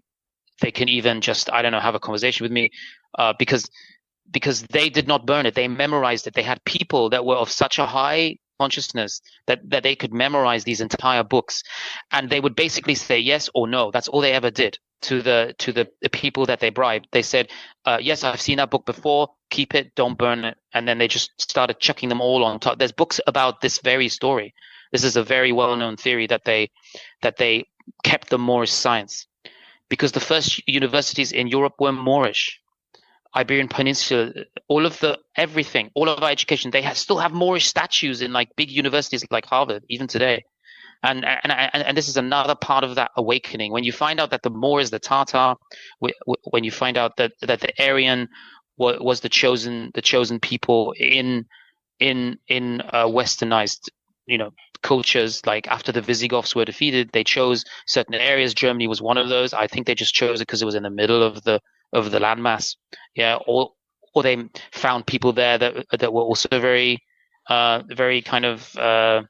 they can even just, I don't know, have a conversation with me, because they did not burn it. They memorized it. They had people that were of such a high consciousness that they could memorize these entire books, and they would basically say yes or no. That's all they ever did to the people that they bribed. They said, yes, I've seen that book before, keep it, don't burn it. And then they just started chucking them all on top. There's books about this very story. This is a very well-known theory that they kept the Moorish science, because the first universities in Europe were Moorish. Iberian Peninsula, all of our education, they still have Moorish statues in like big universities like Harvard, even today. And this is another part of that awakening. When you find out that the Moor is the Tatar, when you find out that the Aryan was the chosen people in westernized, cultures, like after the Visigoths were defeated, they chose certain areas. Germany was one of those. I think they just chose it because it was in the middle of the landmass. Yeah, or they found people there that were also very kind of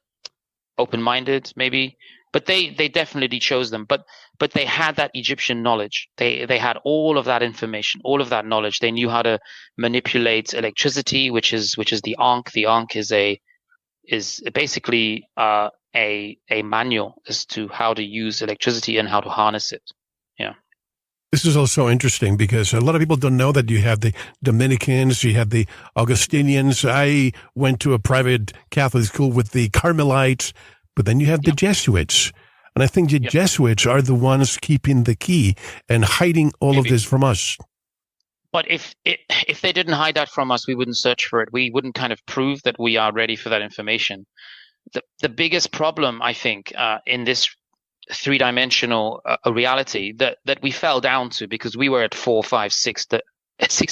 open-minded, maybe. But they definitely chose them. But they had that Egyptian knowledge. They had all of that information, all of that knowledge. They knew how to manipulate electricity, which is the Ankh. The Ankh is basically a manual as to how to use electricity and how to harness it. Yeah. This is also interesting because a lot of people don't know that you have the Dominicans, you have the Augustinians. I went to a private Catholic school with the Carmelites, but then you have the Jesuits. And I think the Jesuits are the ones keeping the key and hiding all of this from us. But if they didn't hide that from us, we wouldn't search for it. We wouldn't kind of prove that we are ready for that information. The biggest problem, I think, in this three-dimensional reality that we fell down to, because we were at 4, 5, 6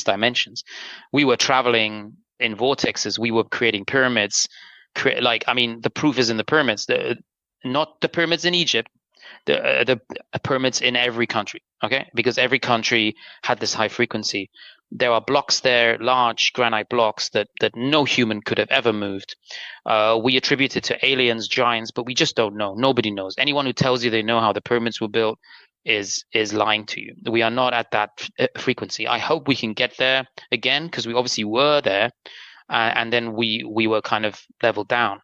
dimensions. We were traveling in vortexes. We were creating pyramids. The proof is in the pyramids. Not the pyramids in Egypt, the pyramids in every country. Okay, because every country had this high frequency. There are blocks there, large granite blocks that no human could have ever moved. We attribute it to aliens, giants, but we just don't know. Nobody knows. Anyone who tells you they know how the pyramids were built is lying to you. We are not at that frequency. I hope we can get there again, because we obviously were there, and then we were kind of leveled down.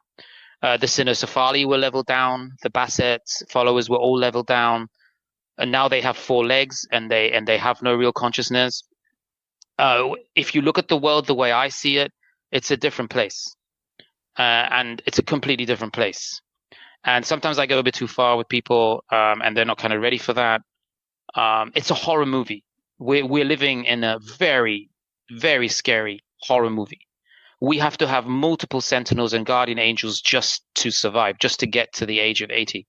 The Cynocephali were leveled down. The Basset followers were all leveled down. And now they have 4 legs, and they have no real consciousness. If you look at the world the way I see it, it's a different place, and it's a completely different place. And sometimes I go a bit too far with people, and they're not kind of ready for that. It's a horror movie. We're living in a very, very scary horror movie. We have to have multiple sentinels and guardian angels just to survive, just to get to the age of 80.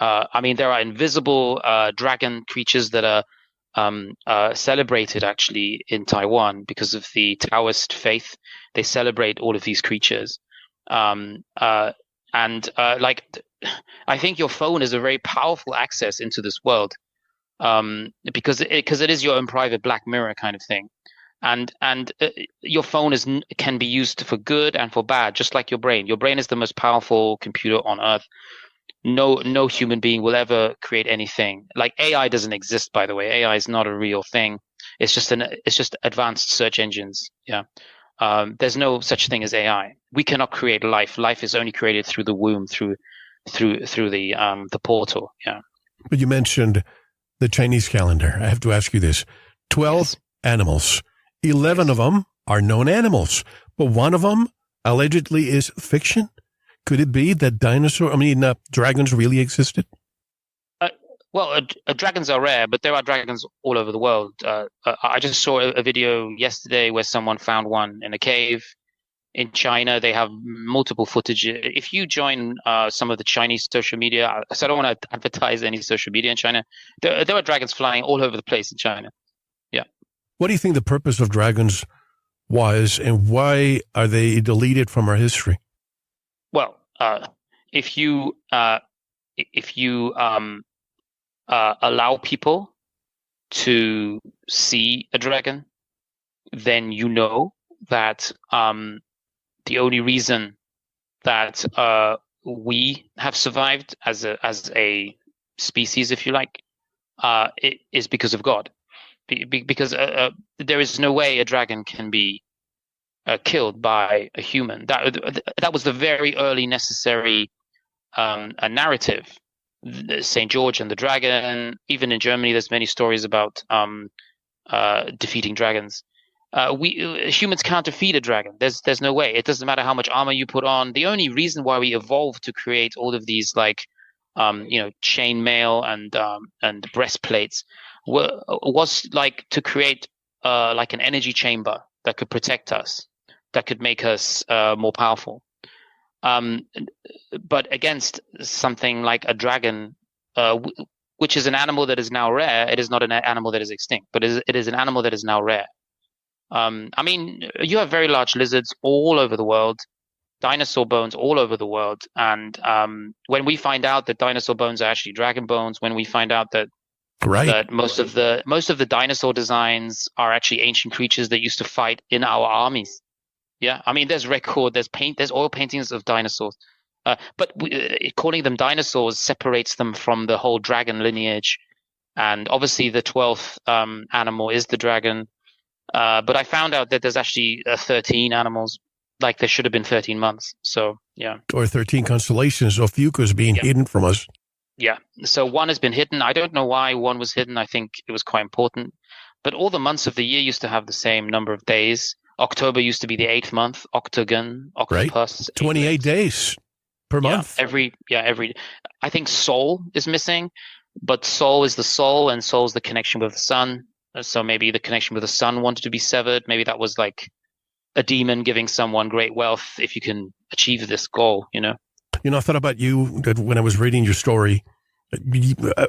There are invisible dragon creatures that are celebrated actually in Taiwan because of the Taoist faith. They celebrate all of these creatures. Like, I think your phone is a very powerful access into this world, because it is your own private black mirror kind of thing. And your phone can be used for good and for bad, just like your brain. Your brain is the most powerful computer on earth. No human being will ever create anything. Like, AI doesn't exist, by the way. AI is not a real thing. It's just advanced search engines. Yeah. There's no such thing as AI. We cannot create life. Life is only created through the womb, through the portal. Yeah. But you mentioned the Chinese calendar. I have to ask you this: 12 Yes. animals. 11 of them are known animals, but one of them allegedly is fiction. Could it be that dragons really existed? Well, dragons are rare, but there are dragons all over the world. I just saw a video yesterday where someone found one in a cave in China. They have multiple footage. If you join some of the Chinese social media, so I don't want to advertise any social media in China, there are dragons flying all over the place in China. Yeah. What do you think the purpose of dragons was, and why are they deleted from our history? Well, if you allow people to see a dragon, then you know that the only reason that we have survived as a species, if you like, it is because of God. Because there is no way a dragon can be killed by a human. That was the very early necessary narrative. St. George and the dragon. Even in Germany, there's many stories about defeating dragons. Humans can't defeat a dragon. There's no way. It doesn't matter how much armor you put on. The only reason why we evolved to create all of these chain mail and breastplates was like to create like an energy chamber that could protect us, that could make us more powerful. But against something like a dragon, which is an animal that is now rare, it is not an animal that is extinct, but it is an animal that is now rare. I mean, you have very large lizards all over the world, dinosaur bones all over the world, and when we find out that dinosaur bones are actually dragon bones, when we find out that that most of the dinosaur designs are actually ancient creatures that used to fight in our armies. Yeah, I mean, there's oil paintings of dinosaurs, but calling them dinosaurs separates them from the whole dragon lineage, and obviously the 12th animal is the dragon. But I found out that there's actually 13 animals, like there should have been 13 months. So yeah, or 13 constellations of Fucus being hidden from us. Yeah, so one has been hidden. I don't know why one was hidden. I think it was quite important. But all the months of the year used to have the same number of days. October used to be the 8th month. Octagon, octopus. Right. 28 days per month. Every. I think Sol is missing, but Sol is the soul, and Sol's the connection with the sun. So maybe the connection with the sun wanted to be severed. Maybe that was like a demon giving someone great wealth if you can achieve this goal, you know? You know, I thought about you that when I was reading your story.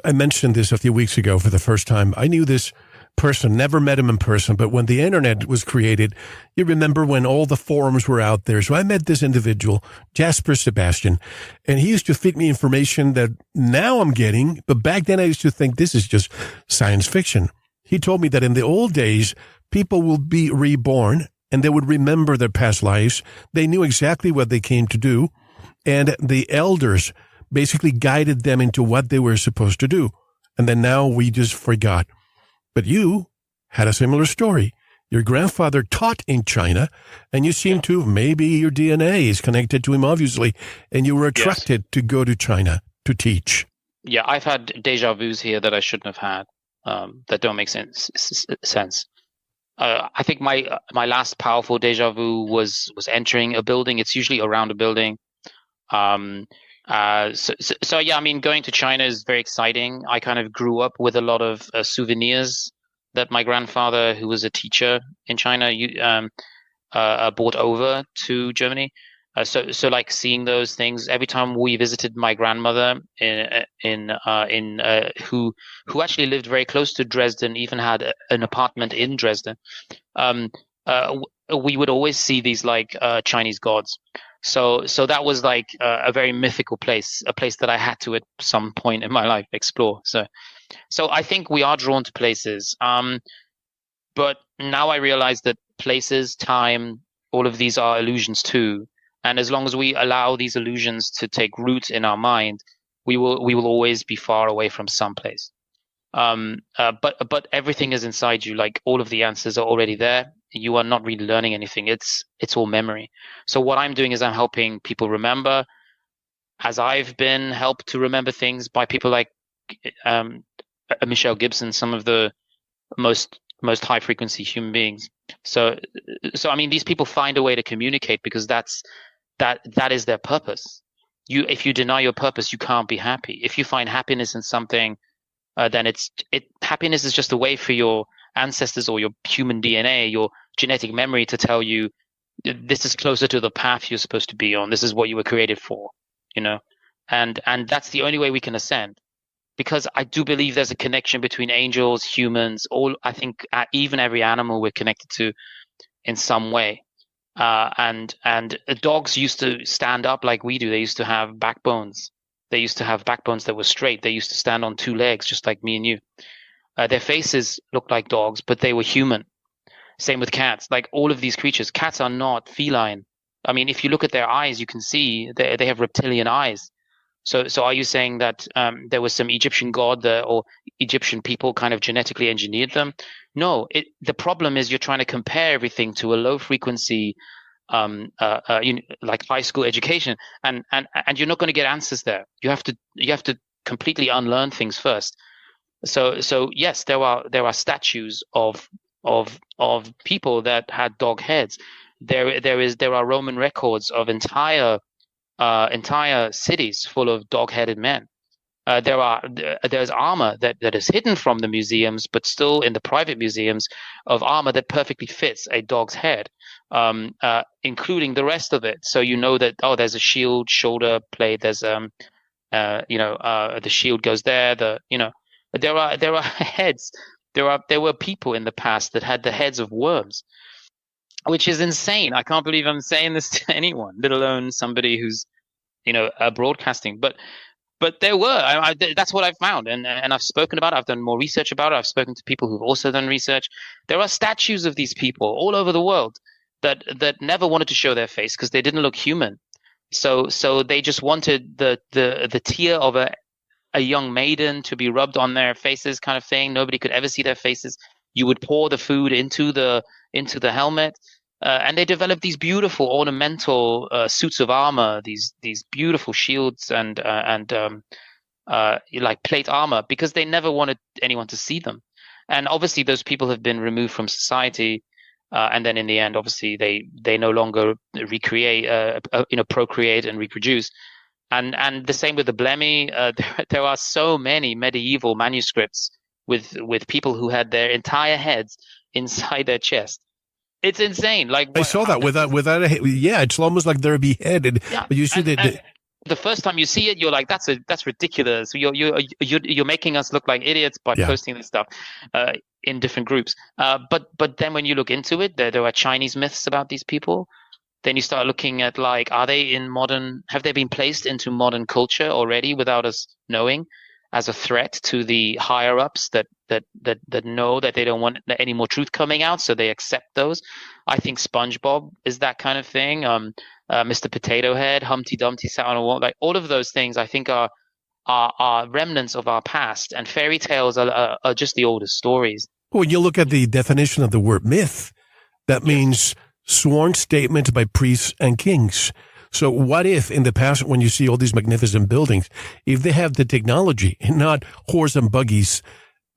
I mentioned this a few weeks ago for the first time. I knew this person, never met him in person, but when the internet was created, you remember when all the forums were out there. So I met this individual, Jasper Sebastian, and he used to feed me information that now I'm getting, but back then I used to think this is just science fiction. He told me that in the old days, people will be reborn and they would remember their past lives. They knew exactly what they came to do, and the elders basically guided them into what they were supposed to do. And then now we just forgot. But you had a similar story. Your grandfather taught in China, and you seem to, maybe your DNA is connected to him, obviously, and you were attracted to go to China to teach. Yeah, I've had deja vus here that I shouldn't have had, that don't make sense. I think my last powerful deja vu was entering a building. It's usually around a building. So yeah, I mean, going to China is very exciting. I kind of grew up with a lot of souvenirs that my grandfather, who was a teacher in China, brought over to Germany. So like seeing those things every time we visited my grandmother who actually lived very close to Dresden, even had an apartment in Dresden. Um, we would always see these like Chinese gods. So that was like a very mythical place, a place that I had to at some point in my life explore. So I think we are drawn to places. But now I realize that places, time, all of these are illusions too. And as long as we allow these illusions to take root in our mind, we will always be far away from some place. But everything is inside you. Like all of the answers are already there. You are not really learning anything. It's all memory. So what I'm doing is I'm helping people remember, as I've been helped to remember things by people like Michelle Gibson, some of the most high frequency human beings. So I mean, these people find a way to communicate because that is their purpose. If you deny your purpose, you can't be happy. If you find happiness in something, then happiness is just a way for your ancestors or your human DNA, your genetic memory, to tell you this is closer to the path you're supposed to be on. This is what you were created for, and that's the only way we can ascend. Because I do believe there's a connection between angels, humans, I think even every animal we're connected to in some way. And dogs used to stand up like we do. They used to have backbones. They used to have backbones that were straight. They used to stand on two legs, just like me and you. Their faces looked like dogs, but they were human. Same with cats. Like all of these creatures, cats are not feline. I mean, if you look at their eyes, you can see they have reptilian eyes. So are you saying that there was some Egyptian god or Egyptian people kind of genetically engineered them? No. The problem is you're trying to compare everything to a low frequency, like high school education, and you're not going to get answers there. You have to completely unlearn things first. So yes, there are statues of people that had dog heads. There are Roman records of entire cities full of dog-headed men. There's armor that is hidden from the museums, but still in the private museums, of armor that perfectly fits a dog's head, including the rest of it. So you know that there's a shield, shoulder plate. There's the shield goes there. There are heads. There were people in the past that had the heads of worms, which is insane. I can't believe I'm saying this to anyone, let alone somebody who's, broadcasting. But there were. That's what I've found, and I've spoken about it. I've done more research about it. I've spoken to people who've also done research. There are statues of these people all over the world that never wanted to show their face because they didn't look human. So they just wanted the tear of a young maiden to be rubbed on their faces, kind of thing. Nobody could ever see their faces. You would pour the food into the helmet, and they developed these beautiful ornamental suits of armor, these beautiful shields and like plate armor, because they never wanted anyone to see them. And obviously, those people have been removed from society, and then in the end, obviously, they no longer recreate, procreate and reproduce. And the same with the Blemmy. There are so many medieval manuscripts with people who had their entire heads inside their chest. It's insane. Like I saw that without a yeah, it's almost like they're beheaded. Yeah. But you see the first time you see it, you're like, that's ridiculous. You're making us look like idiots by posting this stuff in different groups. But then when you look into it, there are Chinese myths about these people. Then you start looking at like, have they been placed into modern culture already without us knowing, as a threat to the higher ups that know that they don't want any more truth coming out, so they accept those. I think SpongeBob is that kind of thing. Mr. Potato Head, Humpty Dumpty sat on a wall. Like all of those things, I think are remnants of our past, and fairy tales are just the oldest stories. When you look at the definition of the word myth, that means sworn statements by priests and kings. So what if in the past, when you see all these magnificent buildings, if they have the technology, and not horse and buggies,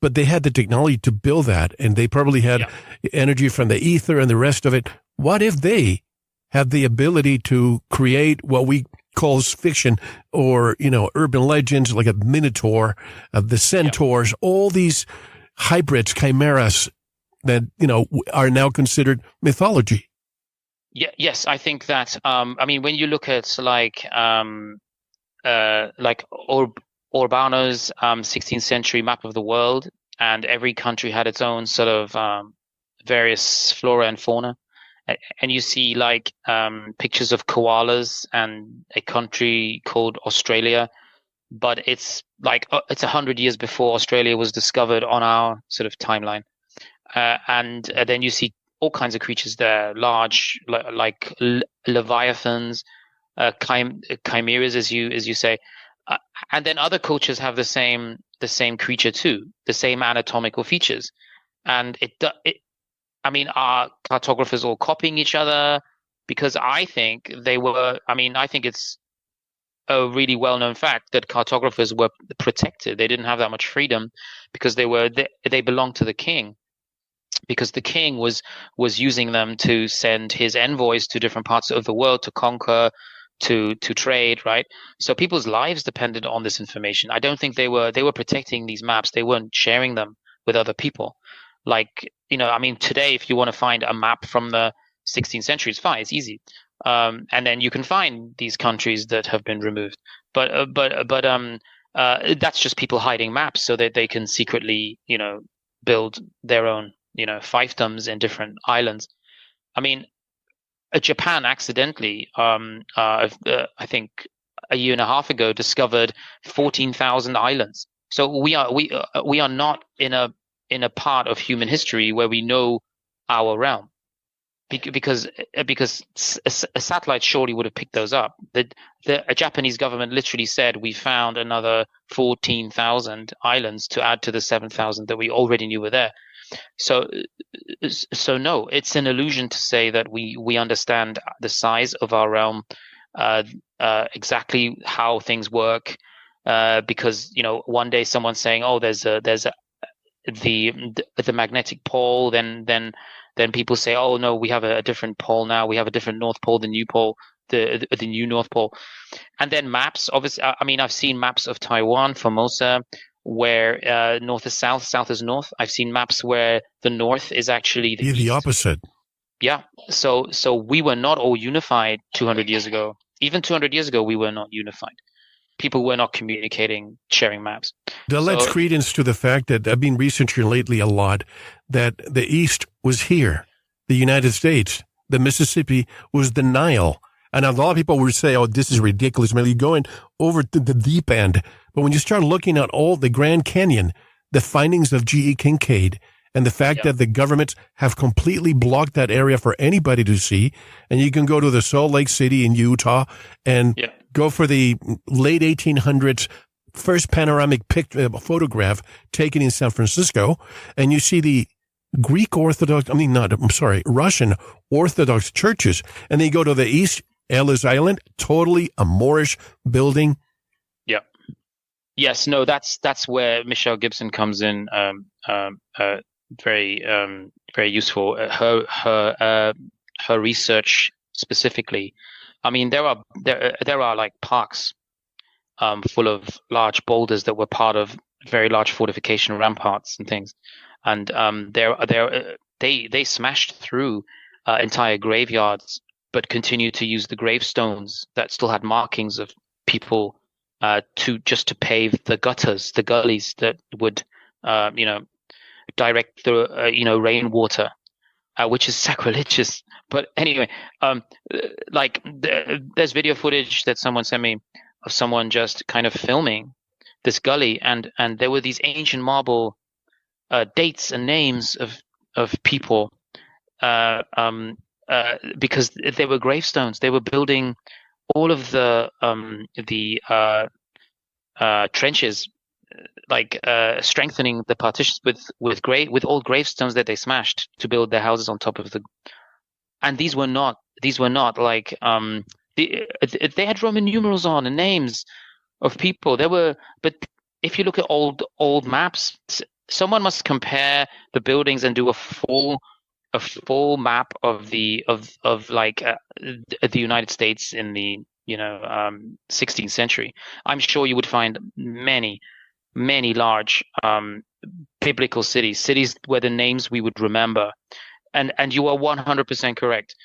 but they had the technology to build that, and they probably had energy from the ether and the rest of it, what if they have the ability to create what we call fiction or, urban legends, like a minotaur, the centaurs, all these hybrids, chimeras that, are now considered mythology? Yeah, yes, I think that. I mean, when you look at like Urbano's 16th century map of the world, and every country had its own sort of various flora and fauna. And you see like pictures of koalas and a country called Australia, but it's like it's 100 years before Australia was discovered on our sort of timeline. And then you see all kinds of creatures there, large like leviathans, chimeras, as you say, uh, and then other cultures have the same creature too, the same anatomical features, and it. I mean, are cartographers all copying each other? Because I think they were. I mean, I think it's a really well-known fact that cartographers were protected. They didn't have that much freedom because they belonged to the king, because the king was using them to send his envoys to different parts of the world to conquer, to trade, right? So people's lives depended on this information. I don't think they were protecting these maps. They weren't sharing them with other people. Like, I mean, today if you want to find a map from the 16th century, it's fine, it's easy. And then you can find these countries that have been removed. But that's just people hiding maps so that they can secretly, build their own, fiefdoms in different islands. I mean, Japan accidentally, I think a year and a half ago, discovered 14,000 islands. So we are not in a part of human history where we know our realm, because a satellite surely would have picked those up. The Japanese government literally said we found another 14,000 islands to add to the 7,000 that we already knew were there. So no, it's an illusion to say that we understand the size of our realm, exactly how things work, because one day someone's saying, oh, there's the magnetic pole, then people say, oh no, we have a different pole now, we have a different North Pole, the new pole, the new North Pole. And then maps, obviously, I mean, I've seen maps of Taiwan, Formosa, where north is south, south is north. I've seen maps where the north is actually the The east. opposite. Yeah. So we were not all unified 200 years ago. Even 200 years ago, we were not unified. People were not communicating, sharing maps. That lends credence to the fact that I've been researching lately a lot that the East was here, the United States. The Mississippi was the Nile. And a lot of people would say, oh, this is ridiculous. Maybe you're going over to the deep end. But when you start looking at all the Grand Canyon, the findings of G.E. Kincaid, and the fact that the governments have completely blocked that area for anybody to see, and you can go to the Salt Lake City in Utah and go for the late 1800s first panoramic photograph taken in San Francisco, and you see the Russian Orthodox churches, and then you go to the east, Ellis Island, totally a Moorish building. Yeah. Yes, no, that's where Michelle Gibson comes in. Very useful. Her research specifically. I mean, there are like parks full of large boulders that were part of very large fortification ramparts and things, and they smashed through entire graveyards, but continued to use the gravestones that still had markings of people to pave the gutters, the gullies that would direct the rainwater, which is sacrilegious. But anyway, there's video footage that someone sent me of someone just kind of filming this gully, and there were these ancient marble dates and names of people, because they were gravestones. They were building all of the trenches, strengthening the partitions with old gravestones that they smashed to build their houses on top of the. And these were not like they had Roman numerals on and names of people. But if you look at old maps, someone must compare the buildings and do a full map of the United States in the 16th century. I'm sure you would find many large biblical cities where the names we would remember. And you are 100% correct.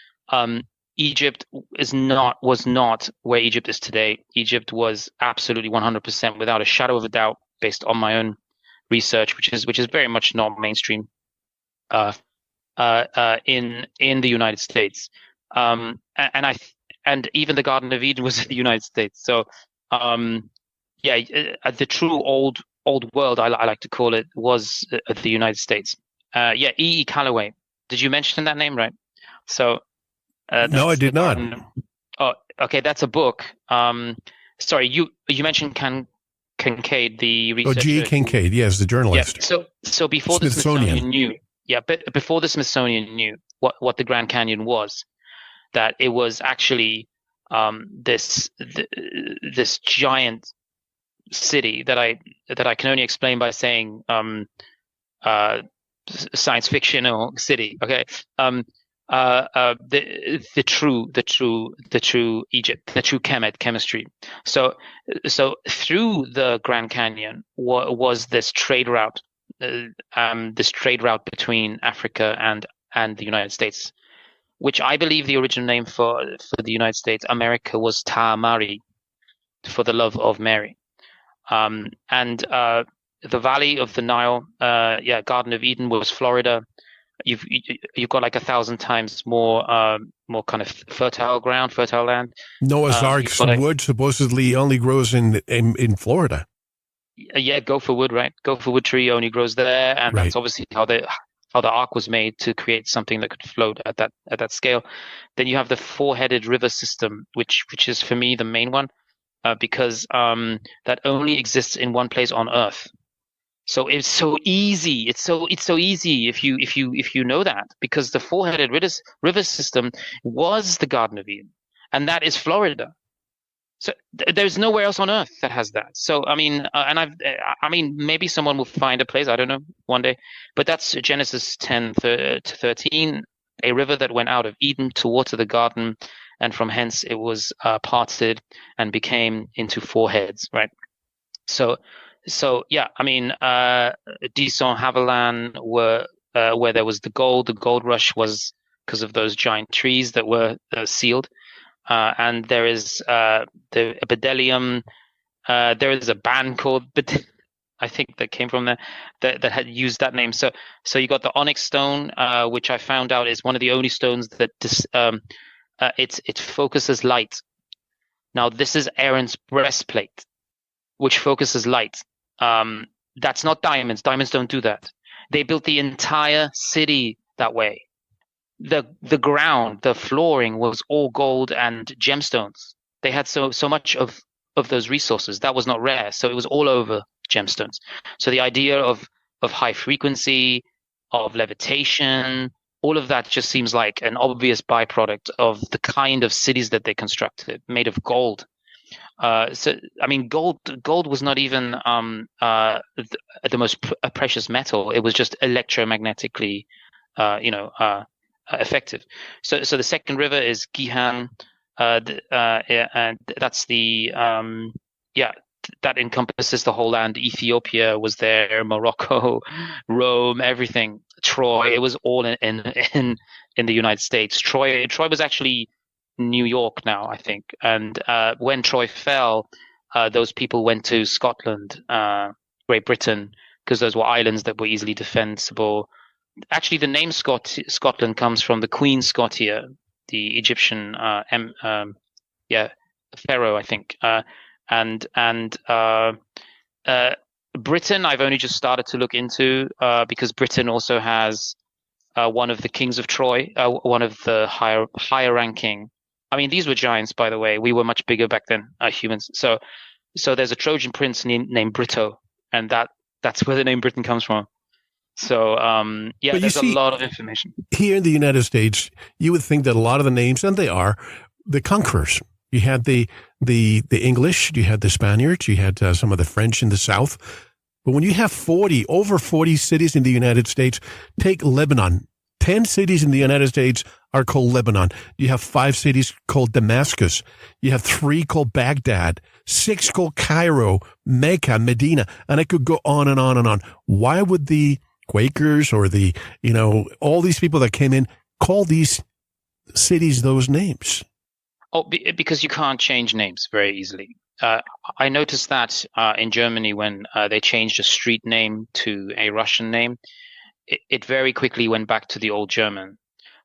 Egypt was not where Egypt is today. Egypt was absolutely 100%, without a shadow of a doubt, based on my own research, which is very much not mainstream in the United States. And even the Garden of Eden was in the United States. So the true old world, I like to call it, was the United States. E. Calloway. Did you mention that name, right? So no, I did not. Oh, okay, that's a book. Sorry, you mentioned Kincaid, the researcher. Oh, G. Kincaid, yes, the journalist. Yeah. So before the Smithsonian knew, but before the Smithsonian knew what the Grand Canyon was, that it was actually this giant city that I can only explain by saying science fictional city. Okay. The true Egypt, the true chemistry. So through the Grand Canyon was this trade route, between Africa and the United States, which I believe the original name for the United States, America, was Ta'amari, for the love of Mary. And the Valley of the Nile, Garden of Eden was Florida. You've got like 1,000 times more kind of fertile land. Noah's Ark's wood supposedly only grows in Florida. Yeah, gopher wood, right? Gopher wood tree only grows there, and that's obviously how the Ark was made, to create something that could float at that scale. Then you have the four-headed river system, which is for me the main one, because that only exists in one place on Earth. So it's so easy. It's so easy if you know that, because the four-headed river system was the Garden of Eden, and that is Florida. So there's nowhere else on Earth that has that. So I mean, maybe someone will find a place, I don't know, one day. But that's Genesis 10:13, a river that went out of Eden to water the garden, and from hence it was parted and became into four heads, right? So yeah, I mean, Dison, Haviland were where there was the gold rush was because of those giant trees that were sealed. And there is the Bdellium. There is a band called I think that came from there that had used that name. So you got the onyx stone, which I found out is one of the only stones that it focuses light. Now this is Aaron's breastplate, which focuses light. That's not diamonds. Diamonds don't do that. They built the entire city that way. The ground, the flooring was all gold and gemstones. They had so much of those resources. That was not rare. So it was all over gemstones. So the idea of high frequency, of levitation, all of that just seems like an obvious byproduct of the kind of cities that they constructed, made of gold. So I mean, gold was not even the most precious metal. It was just electromagnetically, effective. So the second river is Gihon, and that's the that encompasses the whole land. Ethiopia was there, Morocco, Rome, everything. Troy, it was all in the United States. Troy was actually New York now, I think. And when Troy fell, those people went to Scotland, Great Britain, because those were islands that were easily defensible. Actually, the name Scotland comes from the Queen Scotia, the Egyptian pharaoh, I think. And Britain, I've only just started to look into, because Britain also has one of the kings of Troy, one of the higher ranking. I mean, these were giants, by the way. We were much bigger back then, humans. So there's a Trojan prince named Brito, and that's where the name Britain comes from. So, there's a lot of information. Here in the United States, you would think that a lot of the names, and they are, the conquerors. You had the English, you had the Spaniards, you had some of the French in the South. But when you have over 40 cities in the United States, take Lebanon. 10 cities in the United States are called Lebanon. You have 5 cities called Damascus. You have 3 called Baghdad, 6 called Cairo, Mecca, Medina, and I could go on and on and on. Why would the Quakers or all these people that came in call these cities those names? Oh, because you can't change names very easily. I noticed that in Germany when they changed a street name to a Russian name, it very quickly went back to the old German.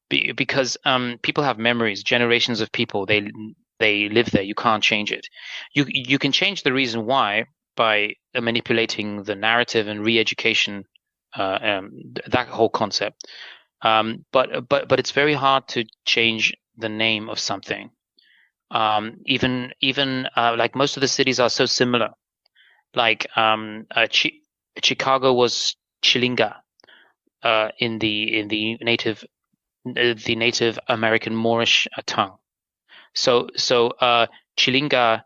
Because people have memories, generations of people, they live there. You can't change it. You can change the reason why by manipulating the narrative and re-education, that whole concept. But it's very hard to change the name of something. Even like most of the cities are so similar. Like Chicago was Chilinga in the Native American Moorish tongue. So Chilinga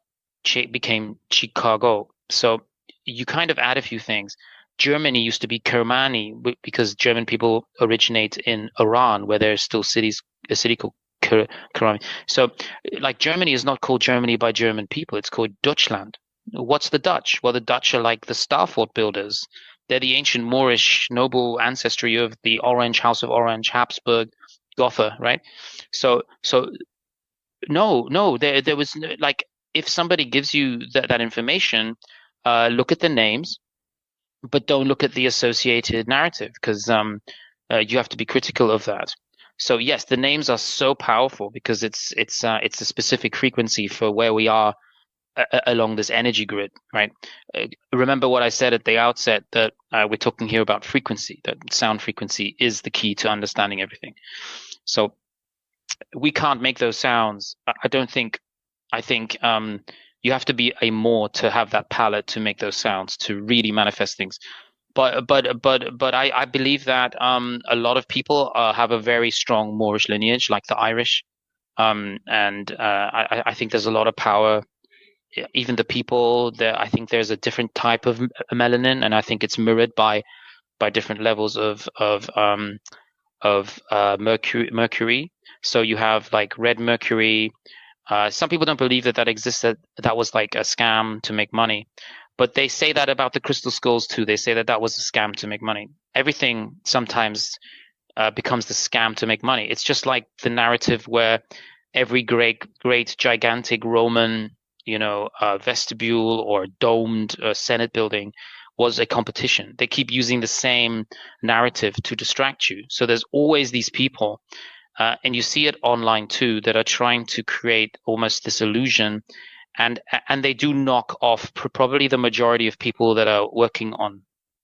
became Chicago. So you kind of add a few things. Germany used to be Kermani because German people originate in Iran, where there's still a city called Kermani. So like Germany is not called Germany by German people. It's called Deutschland. What's the Dutch? Well, the Dutch are like the Star Fort builders. They're the ancient Moorish noble ancestry of the Orange, House of Orange, Habsburg, Gotha, right? So no, there was like, if somebody gives you that information, look at the names, but don't look at the associated narrative, because you have to be critical of that. So yes, the names are so powerful because it's a specific frequency for where we are along this energy grid, right? Remember what I said at the outset, that we're talking here about frequency, that sound frequency is the key to understanding everything. So we can't make those sounds. I think you have to be a Moor to have that palette to make those sounds, to really manifest things. But I believe that a lot of people have a very strong Moorish lineage, like the Irish, and I think there's a lot of power. Even the people there, I think there's a different type of melanin, and I think it's mirrored by different levels of mercury. So you have like red mercury. Some people don't believe that exists, that was like a scam to make money, but they say that about the crystal skulls too. They say that was a scam to make money. Everything sometimes becomes the scam to make money. It's just like the narrative where every great gigantic Roman vestibule or domed Senate building was a competition. They keep using the same narrative to distract you. So there's always these people, and you see it online too, that are trying to create almost this illusion, and they do knock off probably the majority of people that are working on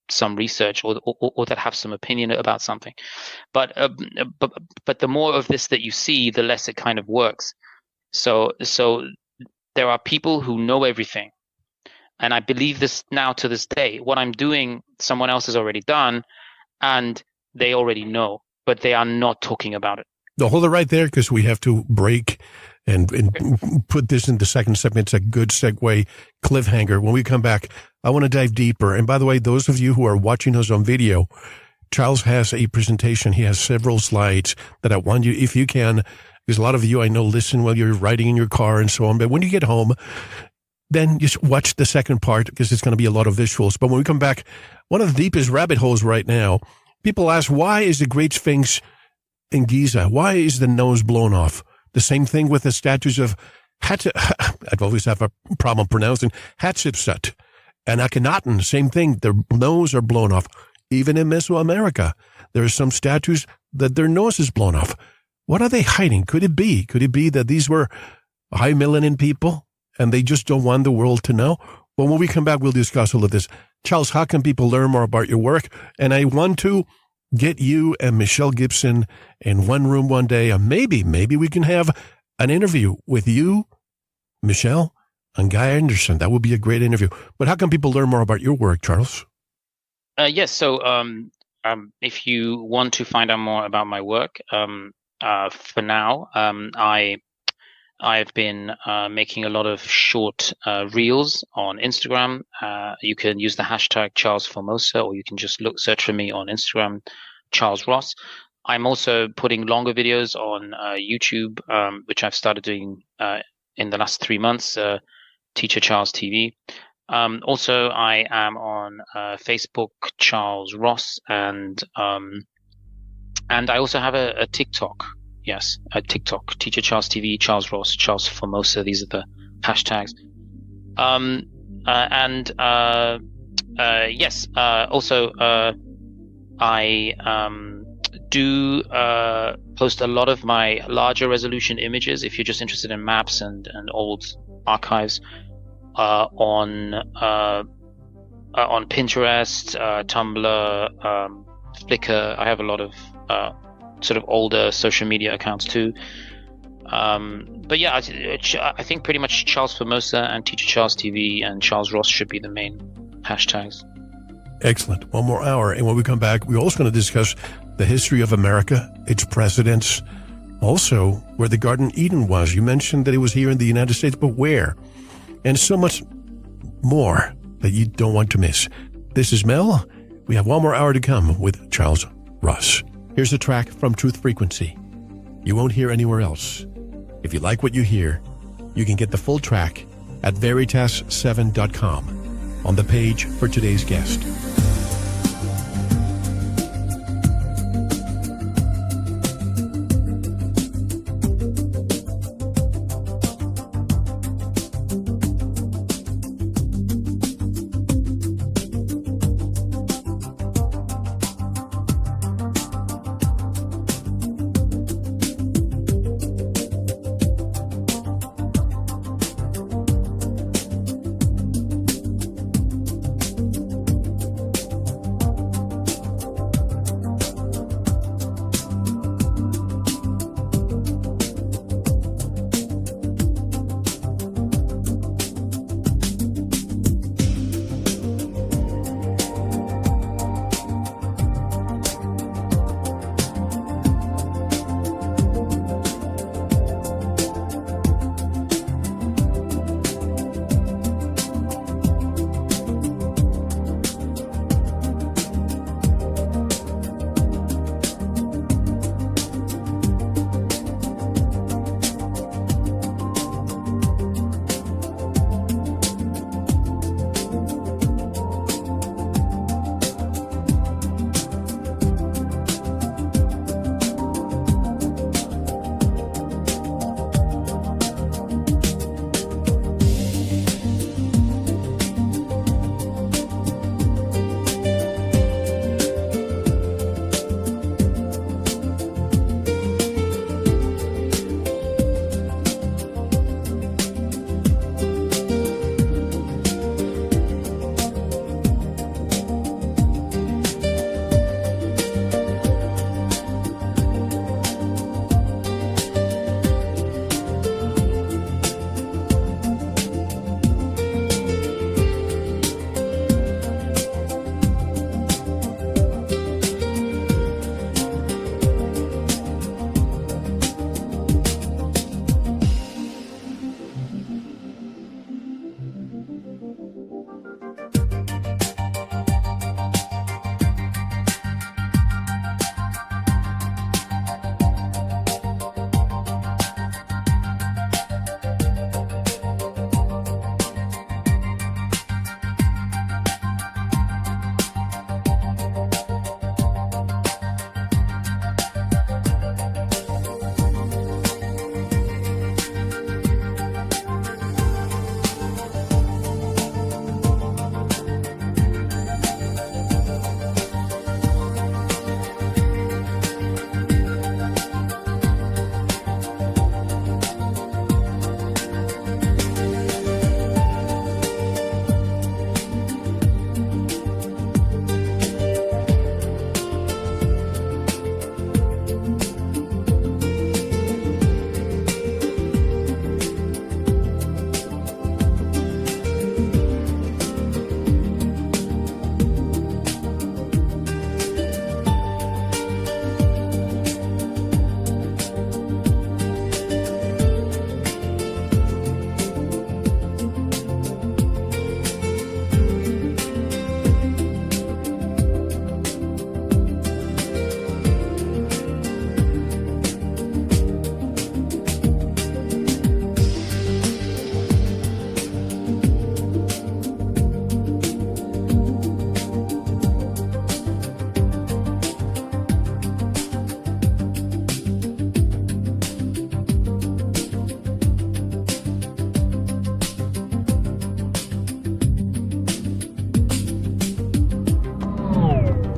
some research or that have some opinion about something. But the more of this that you see, the less it kind of works. So there are people who know everything. And I believe this now to this day. What I'm doing, someone else has already done, and they already know, but they are not talking about it. No, hold it right there, because we have to break and put this in the second segment. It's a good segue cliffhanger. When we come back, I want to dive deeper. And by the way, those of you who are watching us on video, Charles has a presentation. He has several slides that I want you, if you can, because a lot of you I know listen while you're riding in your car and so on. But when you get home, then just watch the second part, because it's going to be a lot of visuals. But when we come back, one of the deepest rabbit holes right now, people ask, why is the Great Sphinx in Giza? Why is the nose blown off? The same thing with the statues of I'd always have a problem pronouncing Hatshepsut and Akhenaten. Same thing. Their nose are blown off. Even in Mesoamerica, there are some statues that their nose is blown off. What are they hiding? Could it be that these were high melanin people and they just don't want the world to know? Well, when we come back, we'll discuss all of this. Charles, how can people learn more about your work? And I want to get you and Michelle Gibson in one room one day, and maybe we can have an interview with you, Michelle, and Guy Anderson. That would be a great interview. But how can people learn more about your work, Charles? Yes. So if you want to find out more about my work, for now, I've been making a lot of short reels on Instagram. You can use the hashtag Charles Formosa, or you can just search for me on Instagram, Charles Ross. I'm also putting longer videos on YouTube, which I've started doing in the last 3 months, Teacher Charles TV. Also, I am on Facebook, Charles Ross, and I also have a TikTok, Yes, TikTok, Teacher Charles TV, Charles Ross, Charles Formosa. These are the hashtags. Yes. Also, I do post a lot of my larger resolution images. If you're just interested in maps and old archives, on Pinterest, Tumblr, Flickr. I have a lot of sort of older social media accounts too. But yeah, I think pretty much Charles Formosa and Teacher Charles TV and Charles Ross should be the main hashtags. Excellent. One more hour. And when we come back, we're also going to discuss the history of America, its presidents, also where the Garden Eden was. You mentioned that it was here in the United States, but where? And so much more that you don't want to miss. This is Mel. We have one more hour to come with Charles Ross. Here's a track from Truth Frequency. You won't hear anywhere else. If you like what you hear, you can get the full track at veritas7.com on the page for today's guest.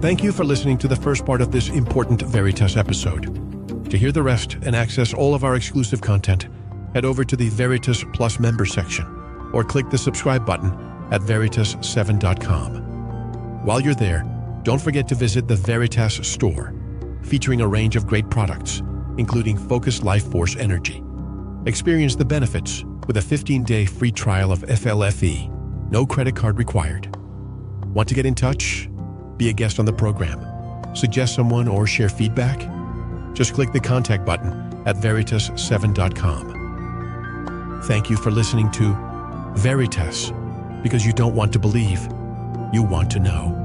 Thank you for listening to the first part of this important Veritas episode. To hear the rest and access all of our exclusive content, head over to the Veritas Plus member section or click the subscribe button at veritas7.com. While you're there, don't forget to visit the Veritas store, featuring a range of great products, including Focus Life Force Energy. Experience the benefits with a 15-day free trial of FLFE, no credit card required. Want to get in touch? Be a guest on the program? Suggest someone or share feedback? Just click the contact button at veritas7.com. Thank you for listening to Veritas, because you don't want to believe, you want to know.